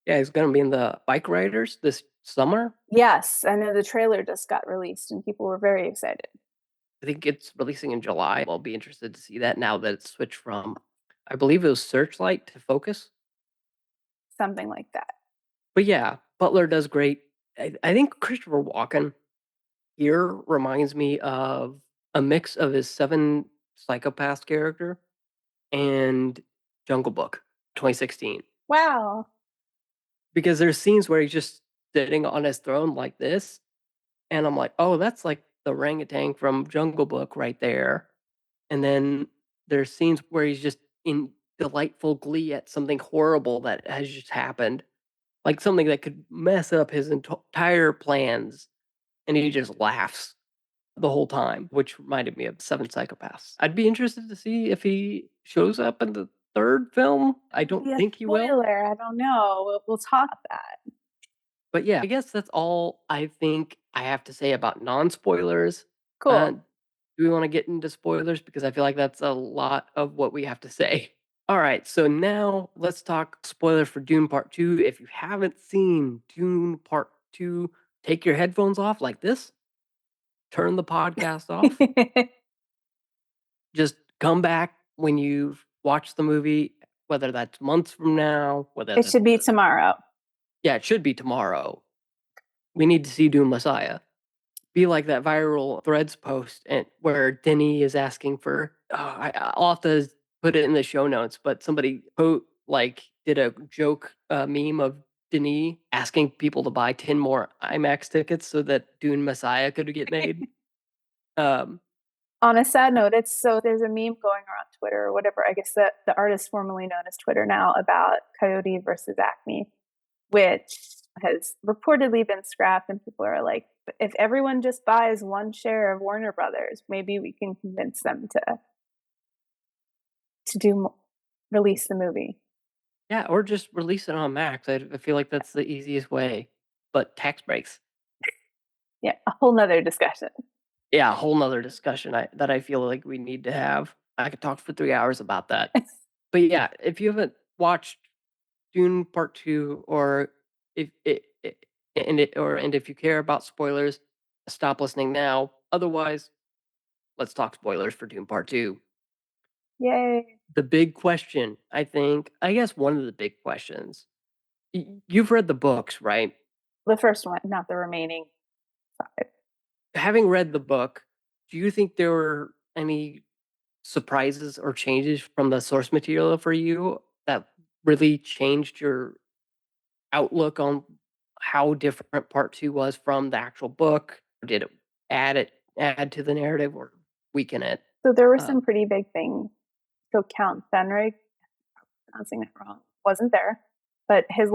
Yeah, he's gonna be in the Bike Riders this summer. Yes, I know the trailer just got released and people were very excited. I think it's releasing in July. I'll be interested to see that now that it's switched from, I believe it was Searchlight to Focus. Something like that. But yeah, Butler does great. I think Christopher Walken here reminds me of a mix of his Seven Psychopaths character and Jungle Book 2016. Wow. Because there's scenes where he's just sitting on his throne like this, and I'm like, "Oh, that's like the orangutan from Jungle Book right there." And then there's scenes where he's just in delightful glee at something horrible that has just happened, like something that could mess up his entire plans, and he just laughs the whole time, which reminded me of Seven Psychopaths. I'd be interested to see if he shows up in the 3rd film. I That would don't be a think he will, spoiler. I don't know. We'll talk about that. but yeah, I guess that's all I think I have to say about non-spoilers. Uh, Cool. do we wanna get into spoilers? Because I feel like that's a lot of what we have to say. Alright, so now let's talk spoilers for Dune Part 2. If you haven't seen Dune Part 2, take your headphones off like this, turn the podcast off, just come back when you've watched the movie, whether that's months from now, whether It that's should be tomorrow. yeah, it should be tomorrow. We need to see Dune Messiah. Be like that viral Threads post and where Denny is asking for I'll have to put it in the show notes, but somebody like did a joke meme of Denis asking people to buy 10 more IMAX tickets so that Dune Messiah could get made. Um, On a sad note, it's so there's a meme going around Twitter or whatever. I guess the artist formerly known as Twitter now about Coyote versus Acme, which has reportedly been scrapped, and people are like, if everyone just buys one share of Warner Brothers, maybe we can convince them to release the movie. yeah, or just release it on Max. I feel like that's the easiest way. But tax breaks. Yeah, a whole nother discussion. Yeah, a whole nother discussion that I feel like we need to have. I could talk for 3 hours about that. But yeah, if you haven't watched Dune Part 2, or and if you care about spoilers, stop listening now. Otherwise, let's talk spoilers for Dune Part 2. Yay. The big question, I guess one of the big questions. You've read the books, right? The first one, not the remaining 5. Having read the book, do you think there were any surprises or changes from the source material for you that really changed your outlook on how different part 2 was from the actual book? Did it add to the narrative or weaken it? So there were Um, some pretty big things. So Count Fenric, pronouncing that wrong, wasn't there, but his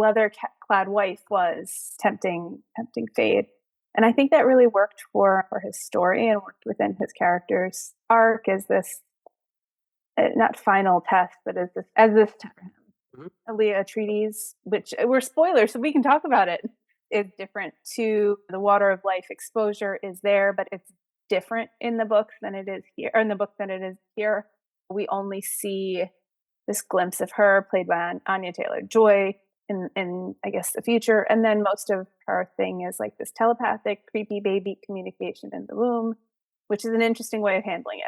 clad wife was tempting fate. And I think that really worked for his story and worked within his character's arc as this not final test, but as this mhm. Aaliyah treaties, which were spoilers, so we can talk about it, is different to the water of life exposure is there, but it's different in the book than it is here, or in the book than it is here. We only see this glimpse of her, played by Anya Taylor Joy, in I guess the future, and then most of her thing is like this telepathic, creepy baby communication in the womb, which is an interesting way of handling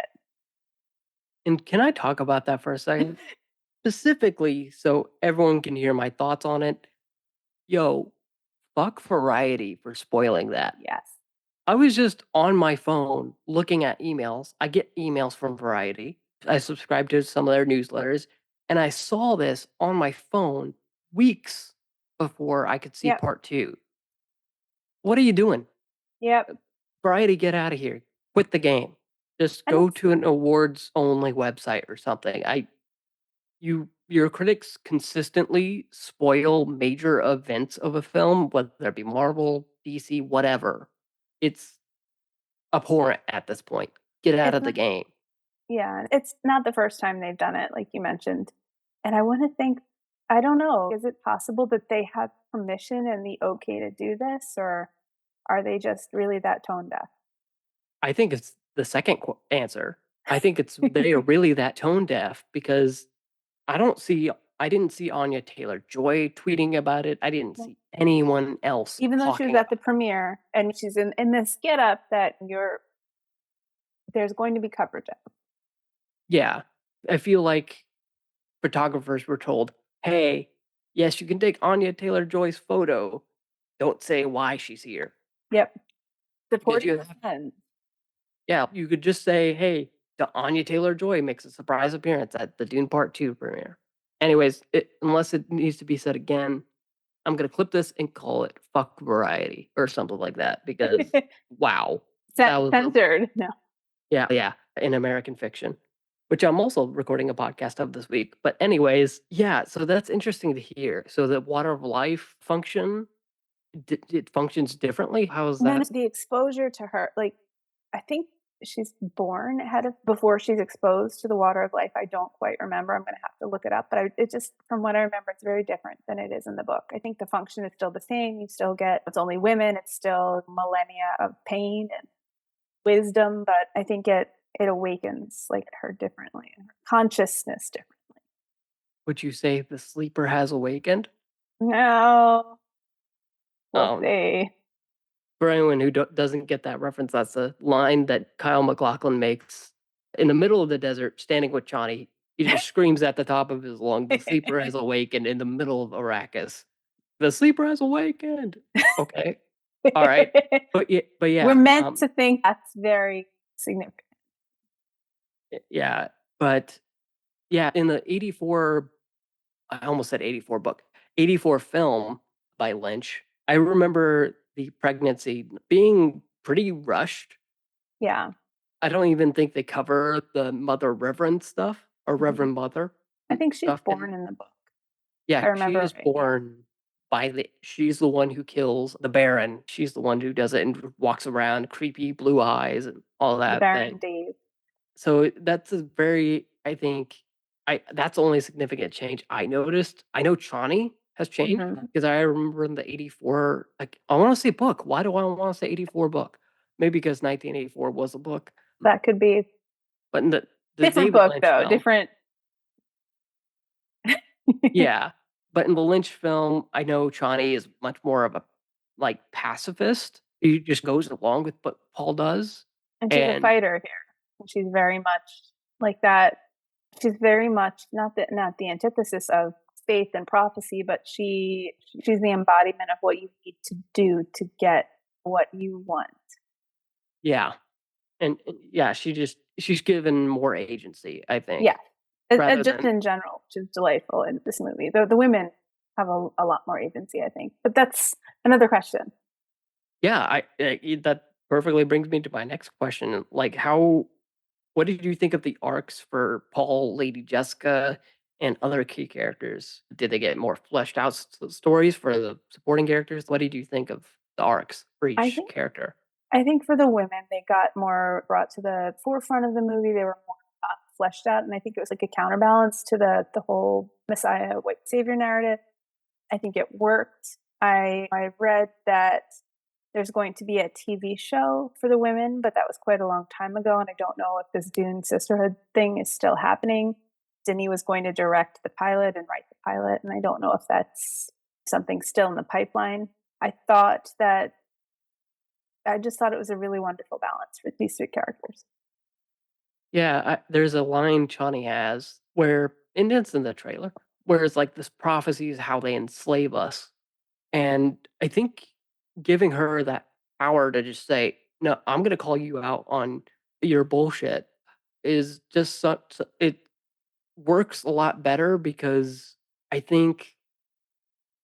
And can I talk about that for a it. second? Specifically, so everyone can hear my thoughts on it. Yo, fuck Variety for spoiling that. Yes. I was just on my phone looking at emails. I get emails from Variety. I subscribe to some of their newsletters, and I saw this on my phone weeks before I could see Yep. part 2. What are you doing? Yep. Variety, get out of here. Quit the game. Just And go it's to an awards only website or something. Your critics consistently spoil major events of a film, whether it be Marvel, DC, whatever. It's abhorrent at this point. Get out it's of the not game. Yeah, it's not the first time they've done it, like you mentioned. And I wanna think I don't know, is it possible that they have permission and the okay to do this, or are they just really that tone deaf? I think it's the second answer. I think it's they are really that tone deaf because I don't see I didn't see Anya Taylor-Joy tweeting about it. I didn't No. see anyone else Even though she was talking at the about it. premiere and she's in this get-up that you're there's going to be coverage of. Yeah. I feel like photographers were told, "Hey, yes, you can take Anya Taylor-Joy's photo. Don't say why she's here." Yep. Because Supporting you her have friends. yeah, you could just say, "Hey, the Anya Taylor-Joy makes a surprise appearance at the Dune Part 2 premiere." Anyways, unless it needs to be said again, I'm gonna clip this and call it "fuck variety" or something like that because, wow, that was a Censored. No. yeah, yeah, in American fiction, which I'm also recording a podcast of this week. But anyways, yeah, so that's interesting to hear. So the water of life function, it functions differently? How is And then that? the exposure to her, like, I think she's born ahead of before she's exposed to the water of life. I don't quite remember. I'm gonna have to look it up, but it just from what I remember, it's very different than it is in the book. I think the function is still the same. You still get it's only women, it's still millennia of pain and wisdom, but I think it awakens like her differently, her consciousness differently. Would you say the sleeper has awakened? No, we'll Um, see. for anyone who doesn't get that reference, that's a line that Kyle MacLachlan makes in the middle of the desert, standing with Chani. He just screams at the top of his lungs, "The sleeper has awakened," in the middle of Arrakis. "The sleeper has awakened." Okay, all right, but We're yeah, meant to think that's very significant. yeah, but yeah, in the '84, I almost said '84 book, '84 film by Lynch, I remember the pregnancy being pretty rushed. Yeah. I don't even think they cover the Mother Reverend stuff or Mhm. Reverend Mother I think she's stuff in born in the book. yeah, I she remember is right, yeah. born by the she's the one who kills the Baron. She's the one who does it and walks around, creepy blue eyes and all The that Baron thing. Dave. So that's a very I think I that's the only significant change I noticed. I know Chani has changed Mhm. because I remember in the '84 like, I wanna say book. Why do I wanna say '84 book? Maybe because 1984 was a book, That could be but in the different David book Lynch though, film different yeah, but in the Lynch film, I know Chani is much more of a, like, pacifist. He just goes along with what Paul does, and she's a and fighter here. And she's very much like that. She's very much not the antithesis of faith and prophecy, but she's the embodiment of what you need to do to get what you want. yeah, and yeah, she's given more agency, I Yeah. think, rather Just than in general, which is delightful in this movie. The women have a lot more agency, I think, but that's another question. yeah, that perfectly brings me to my next question, like, how what did you think of the arcs for Paul, Lady Jessica, and other key characters? Did they get more fleshed out stories for the supporting characters? What did you think of the arcs for I each think character? I think for the women, they got more brought to the forefront of the movie. They were more fleshed out, and I think it was like a counterbalance to the whole Messiah white savior narrative. I think it worked. I read that there's going to be a TV show for the women, but that was quite a long time ago, and I don't know if this Dune sisterhood thing is still happening. Denis was going to direct the pilot and write the pilot, and I don't know if that's something still in the pipeline. I thought that I just thought it was a really wonderful balance for these 3 characters. Yeah, there's a line Chani has where and it's in the trailer, where it's like this prophecy is how they enslave us. And I think giving her that power to just say, "No, I'm gonna call you out on your bullshit," is just such it works a lot better because I think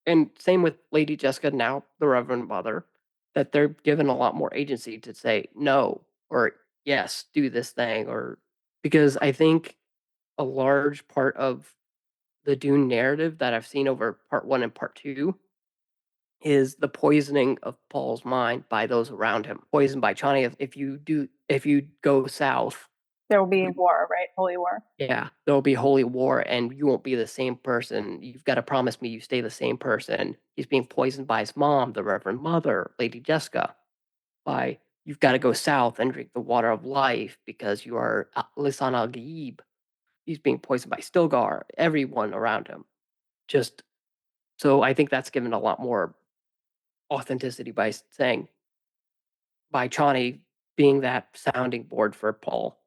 and same with Lady Jessica now, the Reverend Mother, that they're given a lot more agency to say no or yes, do this thing or because I think a large part of the Dune narrative that I've seen over part 1 and part 2 is the poisoning of Paul's mind by those around him. Poisoned by Chani if you go south, There will be war, right? Holy war. yeah, there'll be holy war and you won't be the same person. You've got to promise me you stay the same person. He's being poisoned by his mom, the Reverend Mother, Lady Jessica, by you've got to go south and drink the water of life because you are Lisan al Gaib. He's being poisoned by Stilgar, everyone around him. Just so I think that's given a lot more authenticity by saying by Chani being that sounding board for Paul.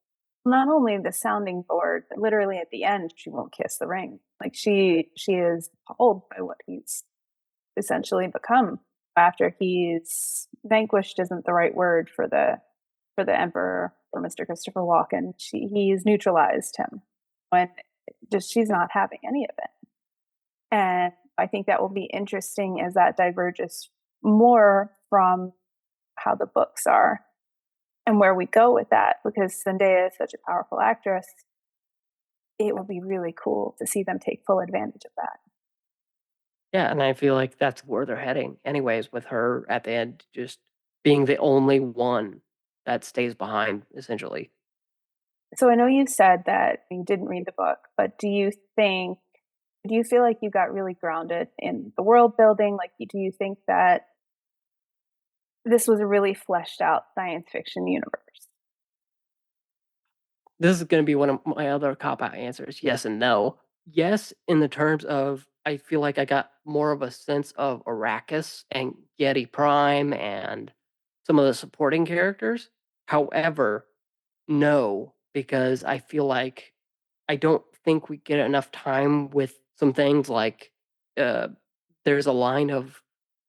Not only the sounding board, but literally at the end, she won't kiss the ring. Like she is appalled by what he's essentially become after he's vanquished isn't the right word for the emperor for Mr. Christopher Walken. He's neutralized him when just she's not having any of it. And I think that will be interesting as that diverges more from how the books are and where we go with that because Zendaya is such a powerful actress. It will be really cool to see them take full advantage of that. Yeah, and I feel like that's where they're heading anyways, with her at the end just being the only one that stays behind, essentially. So I know you said that you didn't read the book, but do you feel like you got really grounded in the world building? Like, do you think that this was a really fleshed out science fiction universe? This is gonna be one of my other cop out answers, yes and no. Yes, in the terms of I feel like I got more of a sense of Arrakis and Yeti Prime and some of the supporting characters. However, no, because I feel like I don't think we get enough time with some things like, uh, there's a line of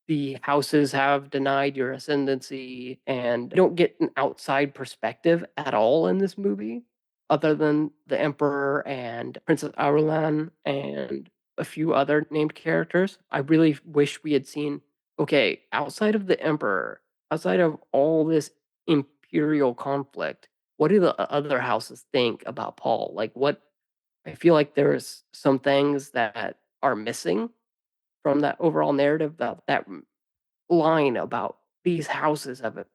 the houses have denied your ascendancy, and I don't get an outside perspective at all in this movie, other than the Emperor and Princess Irulan and a few other named characters. I really wish we had seen, okay, outside of the Emperor, outside of all this imperial conflict, what do the other houses think about Paul? Like, what I feel like there's some things that are missing from that overall narrative, that line about these houses have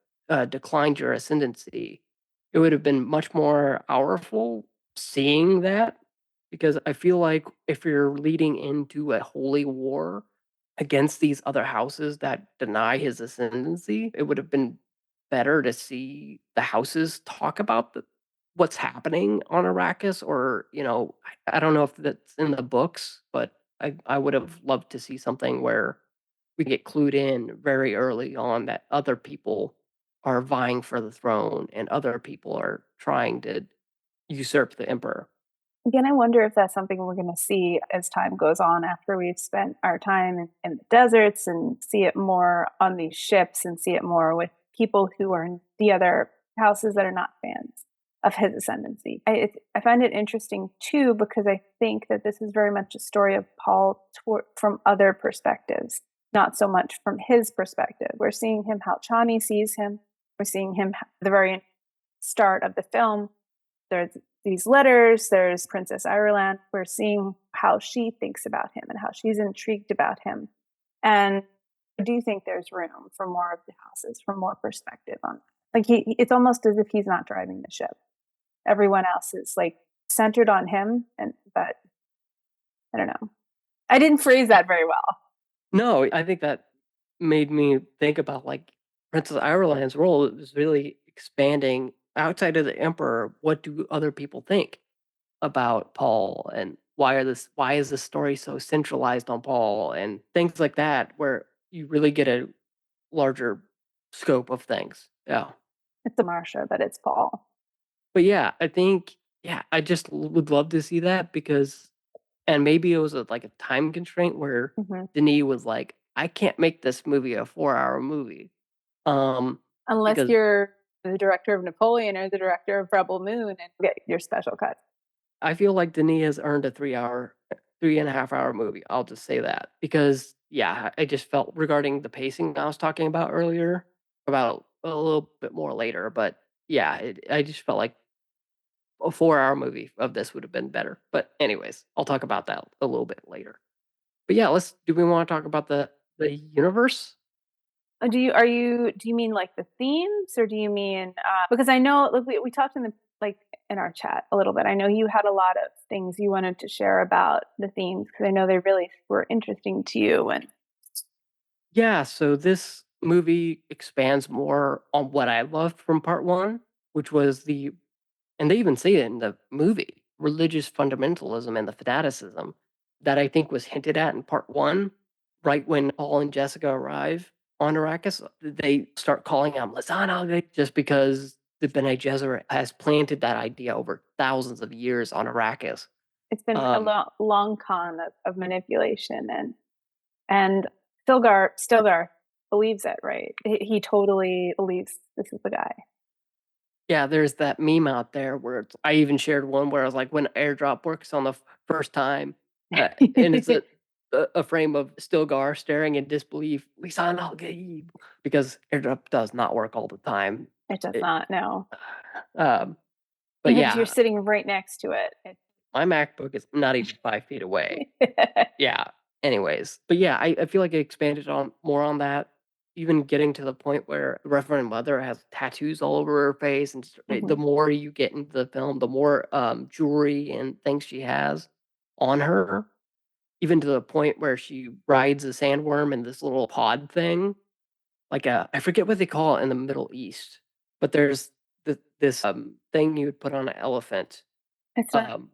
declined your ascendancy. It would have been much more powerful seeing that because I feel like if you're leading into a holy war against these other houses that deny his ascendancy, it would have been better to see the houses talk about what's happening on Arrakis, or I don't know if that's in the books, but I would have loved to see something where we get clued in very early on that other people are vying for the throne and other people are trying to usurp the emperor. Again, I wonder if that's something we're going to see as time goes on after we've spent our time in the deserts and see it more on these ships and see it more with people who are in the other houses that are not fans of his ascendancy. I find it interesting too because I think that this is very much a story of Paul from other perspectives, not so much from his perspective. We're seeing him how Chani sees him. We're seeing him at the very start of the film. There's these letters, there's Princess Ireland. We're seeing how she thinks about him and how she's intrigued about him. And I do think there's room for more of the houses, for more perspective on like it's almost as if he's not driving the ship. Everyone else is like centered on him and but I don't know. I didn't phrase that very well. No, I think that made me think about like Princess Ireland's role is really expanding outside of the emperor. What do other people think about Paul, and why is this story so centralized on Paul and things like that, where you really get a larger scope of things. Yeah. It's a Marsha, but it's Paul. But yeah, I think yeah, I just would love to see that because and maybe it was like a time constraint where Mhm. Denis was like, "I can't make this movie a 4-hour movie." Um, Unless because you're the director of Napoleon or the director of Rebel Moon and get your special cut. I feel like Denis has earned a 3.5 hour movie. I'll just say that because yeah, I just felt regarding the pacing I was talking about earlier about a little bit more later, but yeah, I just felt like a 4-hour movie of this would have been better. But anyways, I'll talk about that a little bit later. But yeah, let's do we want to talk about the universe? Do you mean like the themes or do you mean because I know like we talked in the like in our chat a little bit. I know you had a lot of things you wanted to share about the themes because I know they really were interesting to you and Yeah, so this movie expands more on what I loved from part 1, which was and they even say it in the movie, religious fundamentalism and the fanaticism that I think was hinted at in part 1, right when Paul and Jessica arrive on Arrakis, they start calling him Lisan just because the Bene Gesserit has planted that idea over thousands of years on Arrakis. It's been a Um, long con of manipulation, and Stilgar believes it, right? He totally believes this is the guy. yeah, there's that meme out there where I even shared one where I was like, when airdrop works on the first time, and it's a frame of Stilgar staring in disbelief, Lisan al Gaib, because airdrop does not work all the time. It does It, not, no. um, but Even if you're yeah, sitting right next to it, my MacBook is not even 5 feet away. it Yeah. Anyways, but yeah, I feel like it expanded on more on that, even getting to the point where Reverend Mother has tattoos all over her face, and the Mhm. more you get into the film, the more jewelry and things she has on her, even to the point where she rides a sandworm in this little pod thing, like a I forget what they call it in the Middle East, but there's this thing you would put on an elephant. It's not Um,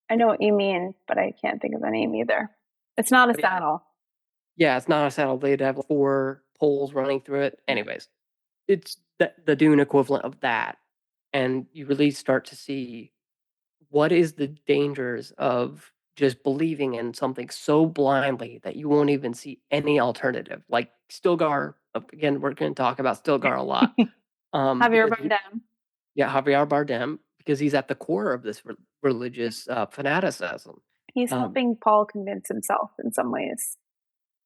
I know what you mean, but I can't think of the name either. It's not a but yeah, saddle. yeah, it's not a saddle. They'd have 4 poles running through it. Yeah. Anyways, it's the Dune equivalent of that, and you really start to see what is the dangers of just believing in something so blindly that you won't even see any alternative. Like Stilgar, again, we're gonna talk about Stilgar a lot, Javier because he Bardem, yeah, Javier Bardem, because he's at the core of this religious, fanaticism. he's Um helping Paul convince himself in some ways.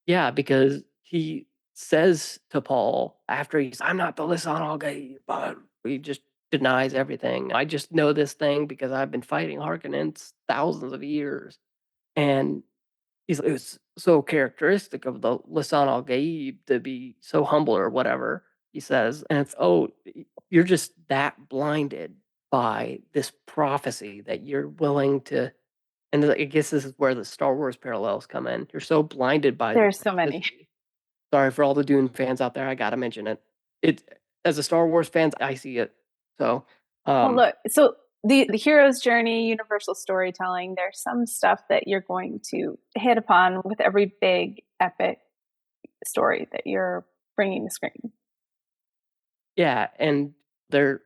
Yeah, because he says to Paul after "I'm not the lisan al gaib," but he just denies everything. "I just know this thing because I've been fighting Harkonnens thousands of years." And it's so characteristic of the lisan al gaib to be so humble or whatever, he says, and it's, "Oh, you're just that blinded by this prophecy that you're willing to." And I guess this is where the Star Wars parallels come in. You're so blinded by the There's so many. prophecy. Sorry for all the Dune fans out there, I gotta mention it. As a Star Wars fans, I see it. So, Well, um, look, so the hero's journey, universal storytelling, there's some stuff that you're going to hit upon with every big epic story that you're bringing to screen. yeah, and the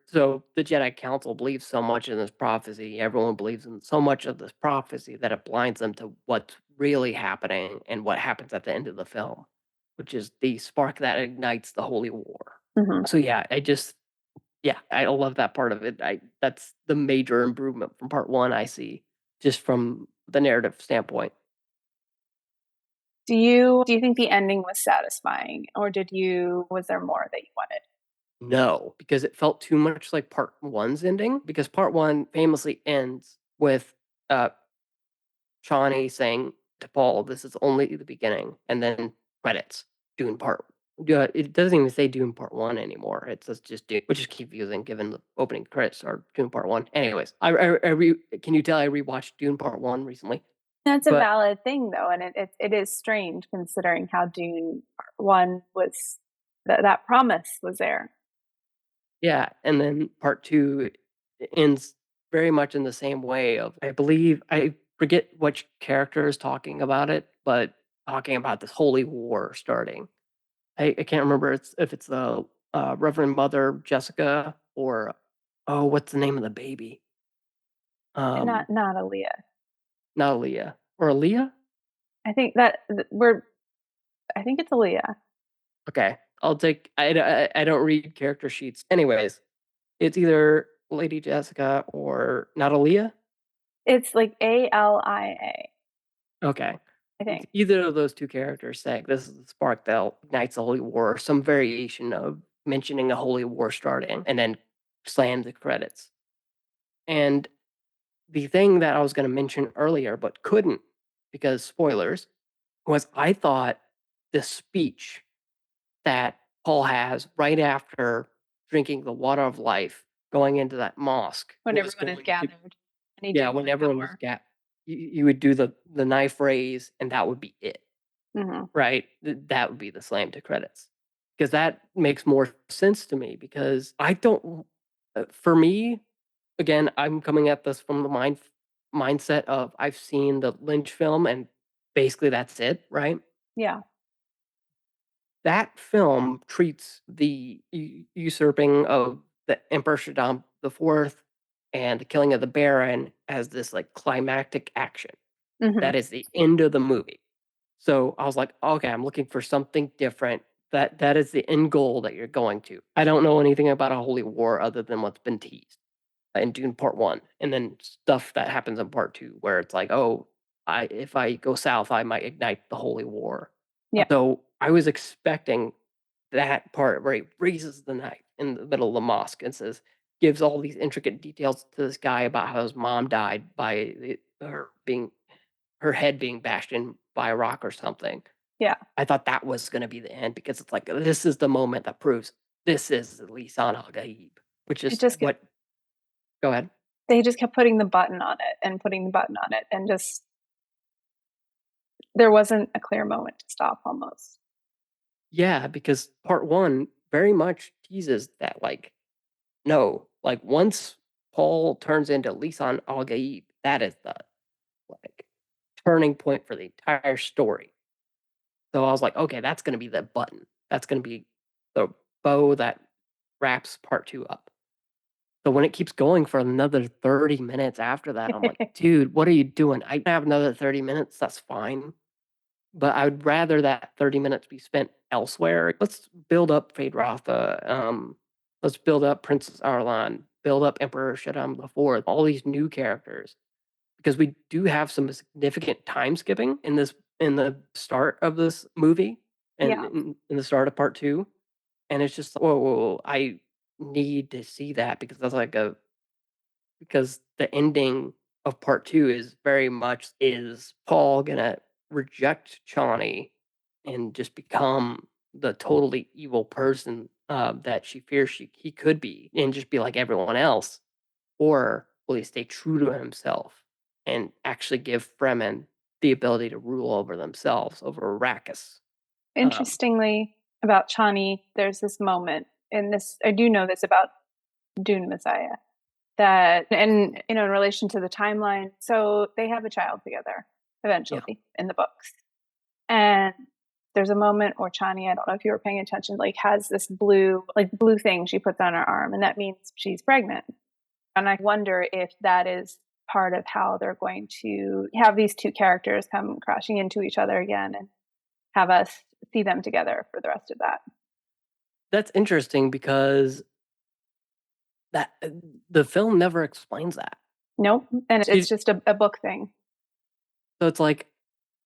Jedi Council believes so much in this prophecy, everyone believes in so much of this prophecy that it blinds them to what's really happening and what happens at the end of the film, which is the spark that ignites the holy war. Mhm. So, yeah, I love that part of it. I That's the major improvement from part 1 I see, just from the narrative standpoint. Do you think the ending was satisfying, or was there more that you wanted? No, because it felt too much like part 1's ending, because part 1 famously ends with, uh, Chani saying to Paul, "This is only the beginning," and then credits, Dune part yeah, it doesn't even say Dune part 1 anymore, it says just Dune, which is confusing given the opening credits are Dune part 1. Anyways, I re can you tell I rewatched Dune part 1 recently? That's a But valid thing, though, and it is strange considering how Dune Part 1 was that promise was there. yeah, and then part 2 ends very much in the same way of I believe I forget which character is talking about it, but talking about this holy war starting. I can't remember if it's the, Reverend Mother Jessica or oh, what's the name of the baby? Um, Not Aaliyah. not Aaliyah. Or Aaliyah? I think that we're I think it's Aaliyah. Okay, I'll take I don't read character sheets. Anyways, it's either Lady Jessica or not Aaliyah? It's like Alia, Okay. I It's think. either of those 2 characters saying, "This is the spark that ignites the holy war," or some variation of mentioning a holy war starting, and then slam the credits. And the thing that I was gonna mention earlier, but couldn't because spoilers, was I thought the speech that Paul has right after drinking the water of life, going into that mosque, When was everyone is going to gathered and he yeah, drinks when the everyone was power. you would do the knife raise, and that would be it. Mhm. Right? That would be the slam to credits. because that makes more sense to me because I don't for me, again, I'm coming at this from the mindset of I've seen the Lynch film and basically that's it, right? Yeah. That film treats the usurping of the Emperor Shaddam IV and the killing of the Baron as this like climactic action. Mhm. That is the end of the movie. So I was like, okay, I'm looking for something different. That is the end goal that you're going to. I don't know anything about a holy war other than what's been teased in Dune Part One, and then stuff that happens in Part Two, where it's like, oh, I if I go south, I might ignite the holy war. Yeah. So I was expecting that part where he raises the knife in the middle of the mosque and says, gives all these intricate details to this guy about how his mom died by her head being bashed in by a rock or something. Yeah. I thought that was gonna be the end because it's like, this is the moment that proves this is Lisan al-Gaib, which It is just what go ahead. they just kept putting the button on it and putting the button on it, and just there wasn't a clear moment to stop almost. Yeah, because part 1 very much teases that, like, no, like, once Paul turns into Lisan al-Gaib, that is the, like, turning point for the entire story. So I was like, "Okay, that's gonna be the button. That's gonna be the bow that wraps part 2 up." So when it keeps going for another 30 minutes after that, I'm like, "Dude, what are you doing? I can have another 30 minutes, that's fine, but I would rather that 30 minutes be spent elsewhere. Let's build up Feyd-Rautha, let's build up Princess Arlan, build up Emperor Shaddam IV, all these new characters." Because we do have some significant time skipping in the start of this movie and Yeah. in the start of part 2, and it's just, "Whoa, whoa, whoa, I need to see that," because that's like a because the ending of part 2 is very much, is Paul gonna reject Chani and just become the totally evil person, that she fears he could be and just be like everyone else? Or will he stay true to himself and actually give Fremen the ability to rule over themselves, over Arrakis? Um, Interestingly, about Chani, there's this moment, and this I do know this about Dune Messiah, that and, in relation to the timeline, so they have a child together yeah, eventually in the books, and there's a moment where Chani, I don't know if you were paying attention, like, has this blue thing she puts on her arm, and that means she's pregnant, and I wonder if that is part of how they're going to have these 2 characters come crashing into each other again and have us see them together for the rest of that. that's interesting because that the film never explains that. Nope, and it's She just a book thing. so it's like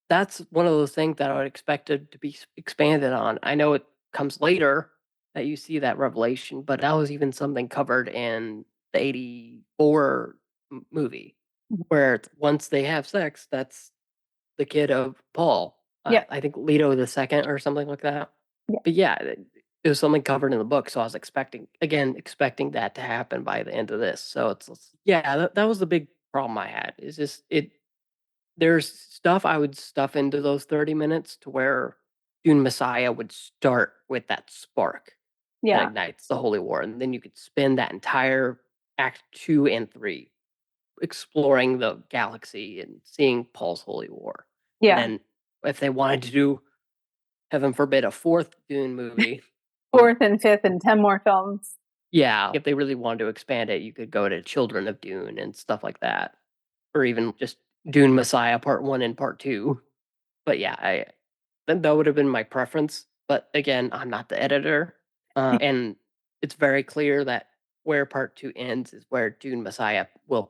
that's one of those things that I would expect it to be expanded on. I know it comes later that you see that revelation, but that was even something covered in the '84 movie, Mhm. where once they have sex, that's the kid of Paul. Yep, I think Leto the second or something like that. yeah, But yeah, it was something covered in the book, so I was expecting that to happen by the end of this. So it's yeah, that was the big problem I had. Is just there's stuff I would stuff into those 30 minutes to where Dune Messiah would start with that spark that yeah, ignites the Holy War, and then you could spend that entire act 2 and 3 exploring the galaxy and seeing Paul's Holy War. And yeah. then if they wanted to do, heaven forbid, a 4th Dune movie, um, 4th and 5th and 10 more films. yeah, if they really wanted to expand it, you could go to Children of Dune and stuff like that, or even just Dune Messiah Part 1 and Part 2. But yeah, I then that would have been my preference, but again, I'm not the editor, and it's very clear that where Part 2 ends is where Dune Messiah will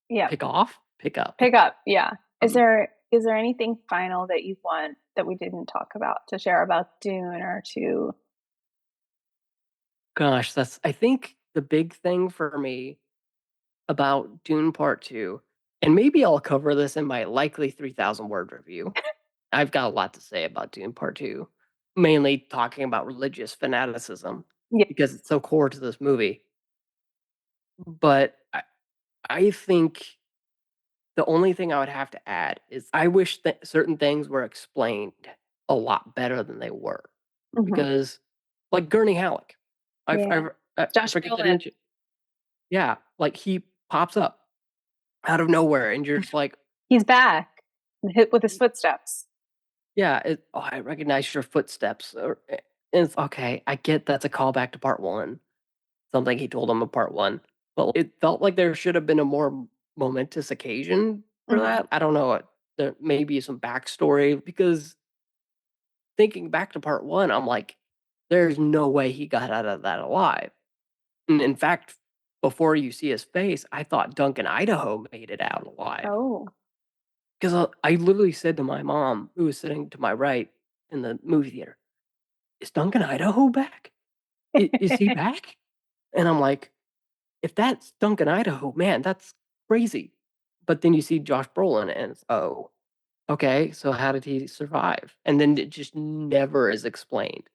Yeah, pick up. pick up, yeah. Um, Is there anything final that you want that we didn't talk about to share about Dune or to gosh, that's I think the big thing for me about Dune Part 2, and maybe I'll cover this in my likely 3,000 word review. I've got a lot to say about Dune Part 2, mainly talking about religious fanaticism Yeah, because it's so core to this movie. But I think the only thing I would have to add is I wish that certain things were explained a lot better than they were. mhm, Because like Gurney Halleck. Yeah. I Josh forget to Brolin, mention. Yeah, like he pops up out of nowhere, and you're just like, he's back, hit with his footsteps. yeah, oh, I recognize your footsteps. It's okay. I get that's a callback to part one, something he told him in part one. But it felt like there should have been a more momentous occasion for Mhm. that. I don't know. There may be some backstory because thinking back to part one, I'm like, there's no way he got out of that alive. And in fact, before you see his face, I thought Duncan Idaho made it out alive. Oh. Because I literally said to my mom, who was sitting to my right in the movie theater, "Is Duncan Idaho back? Is he back?" And I'm like, "If that's Duncan Idaho, man, that's crazy." But then you see Josh Brolin, and it's, "Oh, okay, so how did he survive?" And then it just never is explained.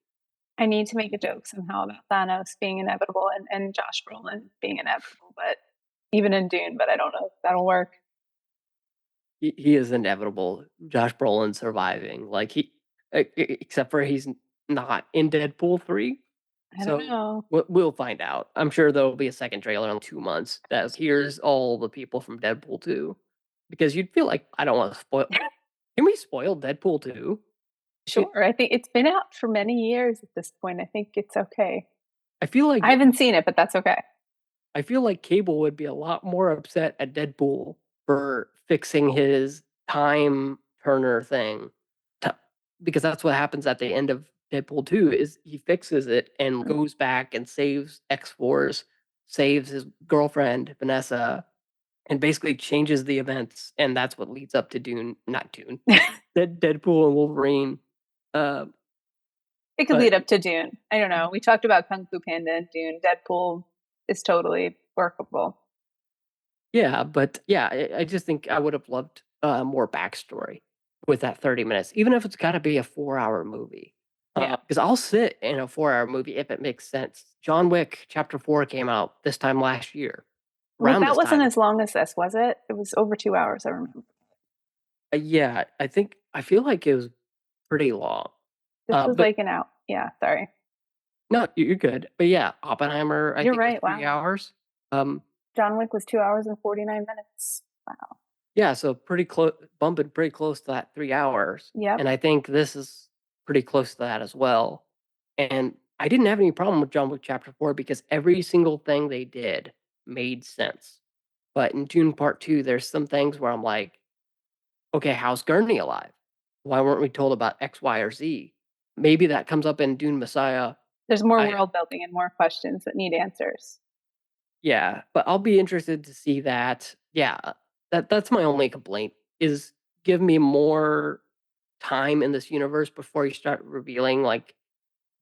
I need to make a joke somehow about Thanos being inevitable and Josh Brolin being inevitable, but even in Dune, but I don't know if that'll work. He is inevitable. Josh Brolin surviving, like except for he's not in Deadpool 3. I don't So know. we'll find out. I'm sure there'll be a second trailer in 2 months that here's all the people from Deadpool 2, because you'd feel like I don't want to spoil. Can we spoil Deadpool 2? It, Sure, I think it's been out for many years at this point. I think it's okay. I feel I like haven't seen it, but that's okay. I feel like Cable would be a lot more upset at Deadpool for fixing his time turner thing, to, because that's what happens at the end of Deadpool 2 is he fixes it and Mm. goes back and saves X-Force, saves his girlfriend, Vanessa, and basically changes the events, and that's what leads up to Dune, not Dune, Deadpool and Wolverine. Uh, It could but lead up to Dune. I don't know. We talked about Kung Fu Panda and Dune. Deadpool is totally workable. yeah, but yeah, I just think I would have loved more backstory with that 30 minutes, even if it's got to be a 4 hour movie. Yeah. Because I'll sit in a 4 hour movie if it makes sense. John Wick Chapter 4 came out this time last year, Well, around that this wasn't time. as long as this, was it? It was over 2 hours, I remember. Yeah, I feel like it was pretty long. This was But like an out. Yeah, sorry. no, you're good. But yeah, Oppenheimer, I You're think, was right. 3 Wow. hours. Um, John Wick was 2 hours and 49 minutes. Wow. yeah, so pretty close, bumping pretty close to that 3 hours. Yep. And I think this is pretty close to that as well. And I didn't have any problem with John Wick Chapter 4 because every single thing they did made sense. But in Dune Part 2, there's some things where I'm like, okay, how's Gurney alive? Why weren't we told about X, Y, or Z? Maybe that comes up in Dune Messiah. There's more I world building and more questions that need answers. Yeah, but I'll be interested to see that. Yeah, that's my only complaint is give me more time in this universe before you start revealing like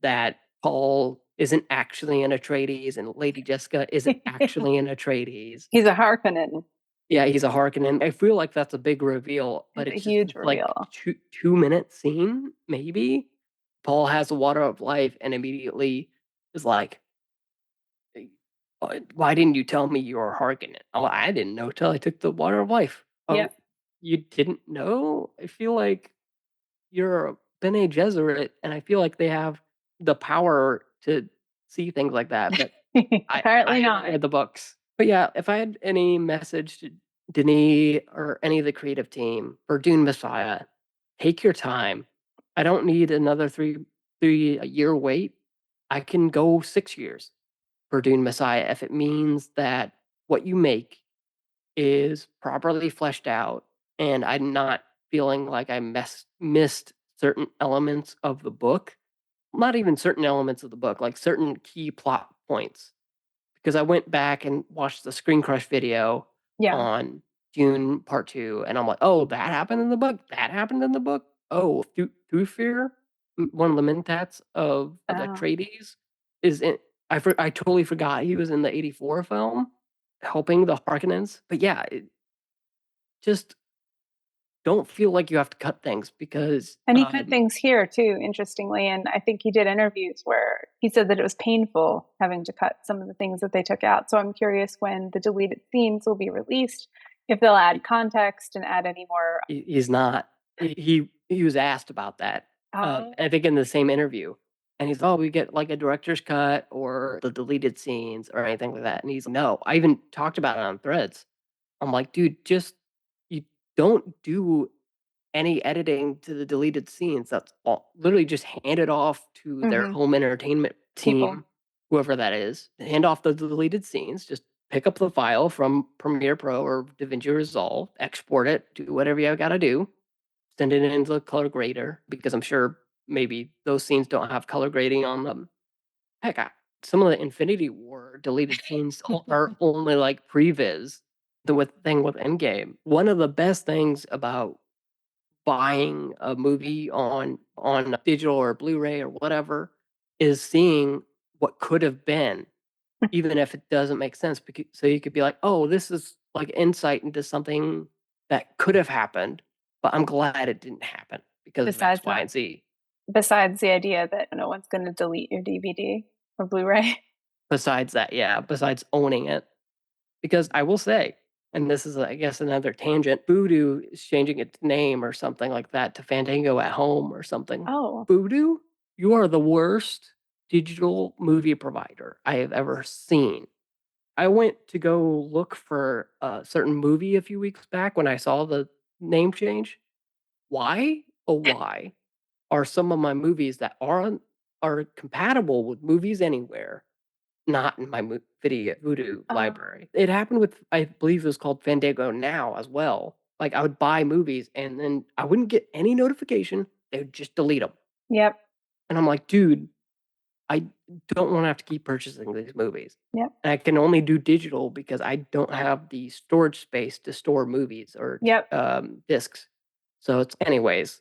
that Paul isn't actually an Atreides and Lady Jessica isn't actually an Atreides. He's a Harkonnen. Yeah, he's a Harkonnen. I feel like that's a big reveal, but It's a it's just huge this like reveal. 2 minute scene, maybe. Paul has the water of life and immediately is like, why didn't you tell me you were Harkonnen?" "Oh, I didn't know till I took the water of life." "Oh, Yep. you didn't know?" I feel like you're a Bene Gesserit, and I feel like they have the power to see things like that, but I Apparently haven't not. read the books. But yeah, if I had any message to Denis or any of the creative team for Dune Messiah, take your time. I don't need another 3 a year wait. I can go 6 years for Dune Messiah if it means that what you make is properly fleshed out and I'm not feeling like I missed certain elements of the book. Not even certain elements of the book, like certain key plot points. Because I went back and watched the Screen Crush video Yeah. on Dune Part 2, and I'm like, "Oh, that happened in the book? That happened in the book? Oh, Thufir, one of the Mentats of the Oh. Atreides, is in." I totally forgot he was in the '84 film helping the Harkonnens. But yeah, just don't feel like you have to cut things because, And he cut things here too, interestingly, and I think he did interviews where he said that it was painful having to cut some of the things that they took out. So I'm curious when the deleted scenes will be released, if they'll add context and add any more. he's not. He was asked about that, Oh, I think in the same interview, And he's, "Oh, we get, like, a director's cut or the deleted scenes or anything like that," and he's, "No." I even talked about it on Threads. I'm like, "Dude, just you don't do any editing to the deleted scenes. That's all literally just hand it off to their Mhm. home entertainment People. team, whoever that is. Hand off the deleted scenes, just pick up the file from Premiere Pro or DaVinci Resolve, export it, do whatever you gotta do, send it into the color grader because I'm sure maybe those scenes don't have color grading on them. Heck, some of the Infinity War deleted scenes are only like previs. Thing with Endgame. One of the best things about buying a movie on digital or Blu-ray or whatever is seeing what could have been, even if it doesn't make sense. So you could be like, "Oh, this is like insight into something that could have happened, but I'm glad it didn't happen because of X, Besides Y, that and Z." besides the idea that no one's gonna delete your DVD or Blu-ray. Besides that, yeah, besides owning it. Because I will say, and this is, I guess, another tangent, Voodoo is changing its name or something like that to Fandango at Home or something. Oh, Voodoo, you are the worst digital movie provider I have ever seen. I went to go look for a certain movie a few weeks back when I saw the name change. Why, oh why, are some of my movies that are compatible with Movies Anywhere not in my video Vudu oh, library. It happened with I believe it was called Fandango Now as well. Like, I would buy movies and then I wouldn't get any notification, they would just delete them. yep, And I'm like, "Dude, I don't wanna have to keep purchasing these movies." yep, And I can only do digital because I don't have the storage space to store movies or, yep. discs. So it's anyways,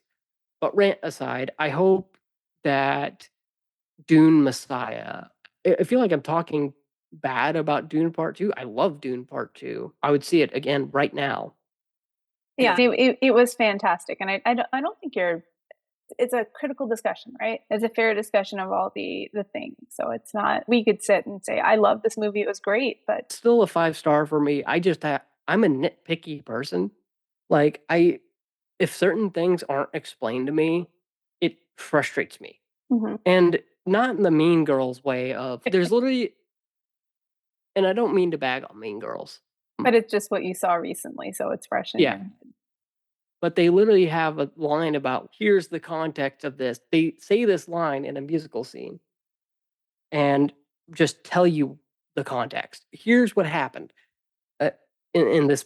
but rant aside, I hope that Dune Messiah. I feel like I'm talking bad about Dune Part 2. I love Dune Part 2. I would see it again right now. Yeah, it was fantastic, and I don't think you're it's a critical discussion, right? It's a fair discussion of all the things. So it's not we could sit and say, "I love this movie, it was great," but Still a 5 star for me. I'm a nitpicky person. Like, I if certain things aren't explained to me, it frustrates me. mhm. And not in the Mean Girls way of there's literally and I don't mean to bag on Mean Girls. But it's just what you saw recently, so it's fresh in Yeah. your But they literally have a line about, "Here's the context of this." They say this line in a musical scene and just tell you the context. Here's what happened, uh, in this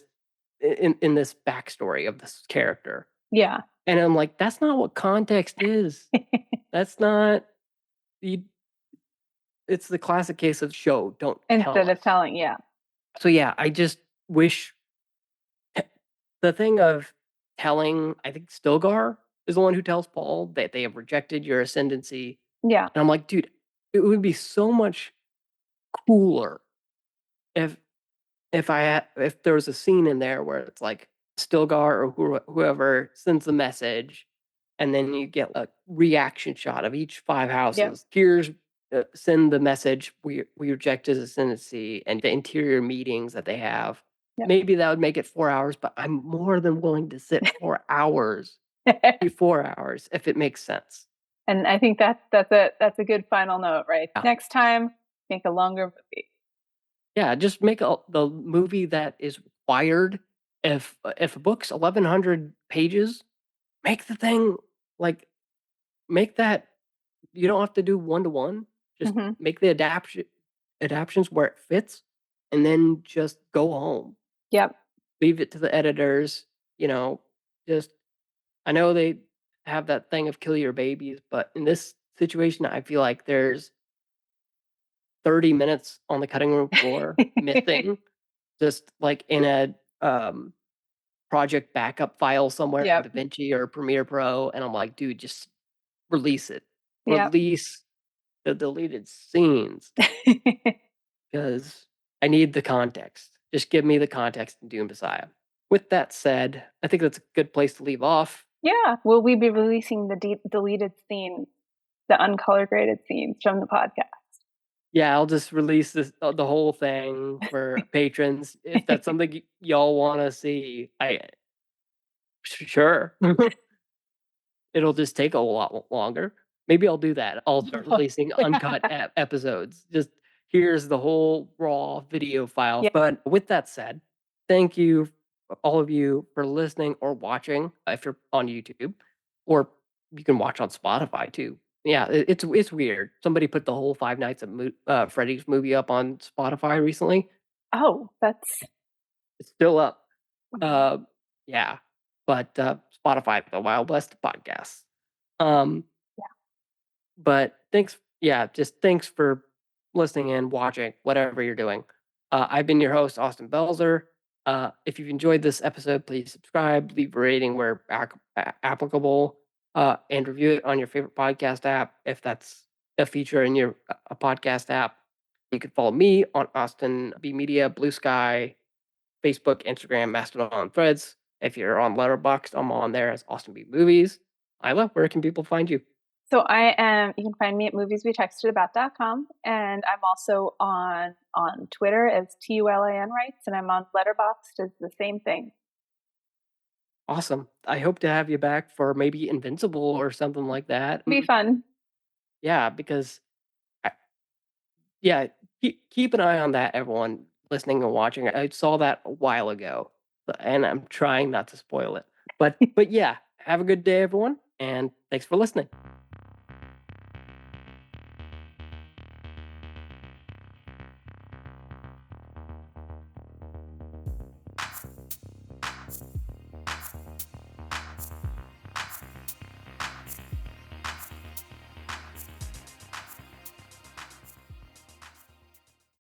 in this backstory of this character. yeah. And I'm like, "That's not what context is. That's not you." It's the classic case of show, don't tell Instead of us. telling yeah. So, yeah, I just wish the thing of telling I think Stilgar is the one who tells Paul that they have rejected your ascendancy, Yeah. and I'm like, "Dude, it would be so much cooler if if there was a scene in there where it's like Stilgar or whoever sends the message, and then you get a reaction shot of each 5 Yep. houses. Here's send the message, "We reject his ascendancy," and the interior meetings that they have. Yep. Maybe that would make it 4 hours, but I'm more than willing to sit 4 hours, 4 hours if it makes sense. And I think that's a good final note, right? Yeah. Next time, make a longer movie. Yeah, just make the movie that is required. If a book's 1,100 pages, make the thing like, make that you don't have to do one to one. Just Mhm. make the adaptions where it fits, and then just go home. Yep. Leave it to the editors, you know, just I know they have that thing of kill your babies, but in this situation, I feel like there's 30 minutes on the cutting room floor missing, just like in a project backup file somewhere in Yep. DaVinci or Premiere Pro, and I'm like, dude, just release it. Yep. Release the deleted scenes because I need the context. Just give me the context in Dune Messiah. With that said, I think that's a good place to leave off. Yeah. Will we be releasing the deleted scenes, the uncolor graded scenes from the podcast? Yeah, I'll just release the whole thing for patrons if that's something y'all want to see. I sure it'll just take a lot longer. Maybe I'll do that. I'll start releasing uncut episodes. Just here's the whole raw video file. Yeah. But with that said, thank you, all of you, for listening or watching. If you're on YouTube, or you can watch on Spotify too. Yeah, it's weird. Somebody put the whole Five Nights at Freddy's movie up on Spotify recently. Oh, that's It's still up. wow. Uh, yeah, but Spotify, the Wild West podcast. Um, But thanks, yeah, just thanks for listening and watching, whatever you're doing. I've been your host, Austin Belzer. If you've enjoyed this episode, please subscribe, leave a rating where applicable, and review it on your favorite podcast app if that's a feature in your a podcast app. You can follow me on Austin B Media, Blue Sky, Facebook, Instagram, Mastodon, and Threads. If you're on Letterboxd, I'm on there as Austin B Movies. Isla, where can people find you? So I am you can find me at movieswetextedabou.com, and I'm also on Twitter as TULAN Rights, and I'm on Letterboxd as the same thing. Awesome. I hope to have you back for maybe Invincible or something like that. Be fun. Yeah, because I, yeah, keep an eye on that, everyone listening and watching. I saw that a while ago, and I'm trying not to spoil it. But yeah, have a good day, everyone, and thanks for listening.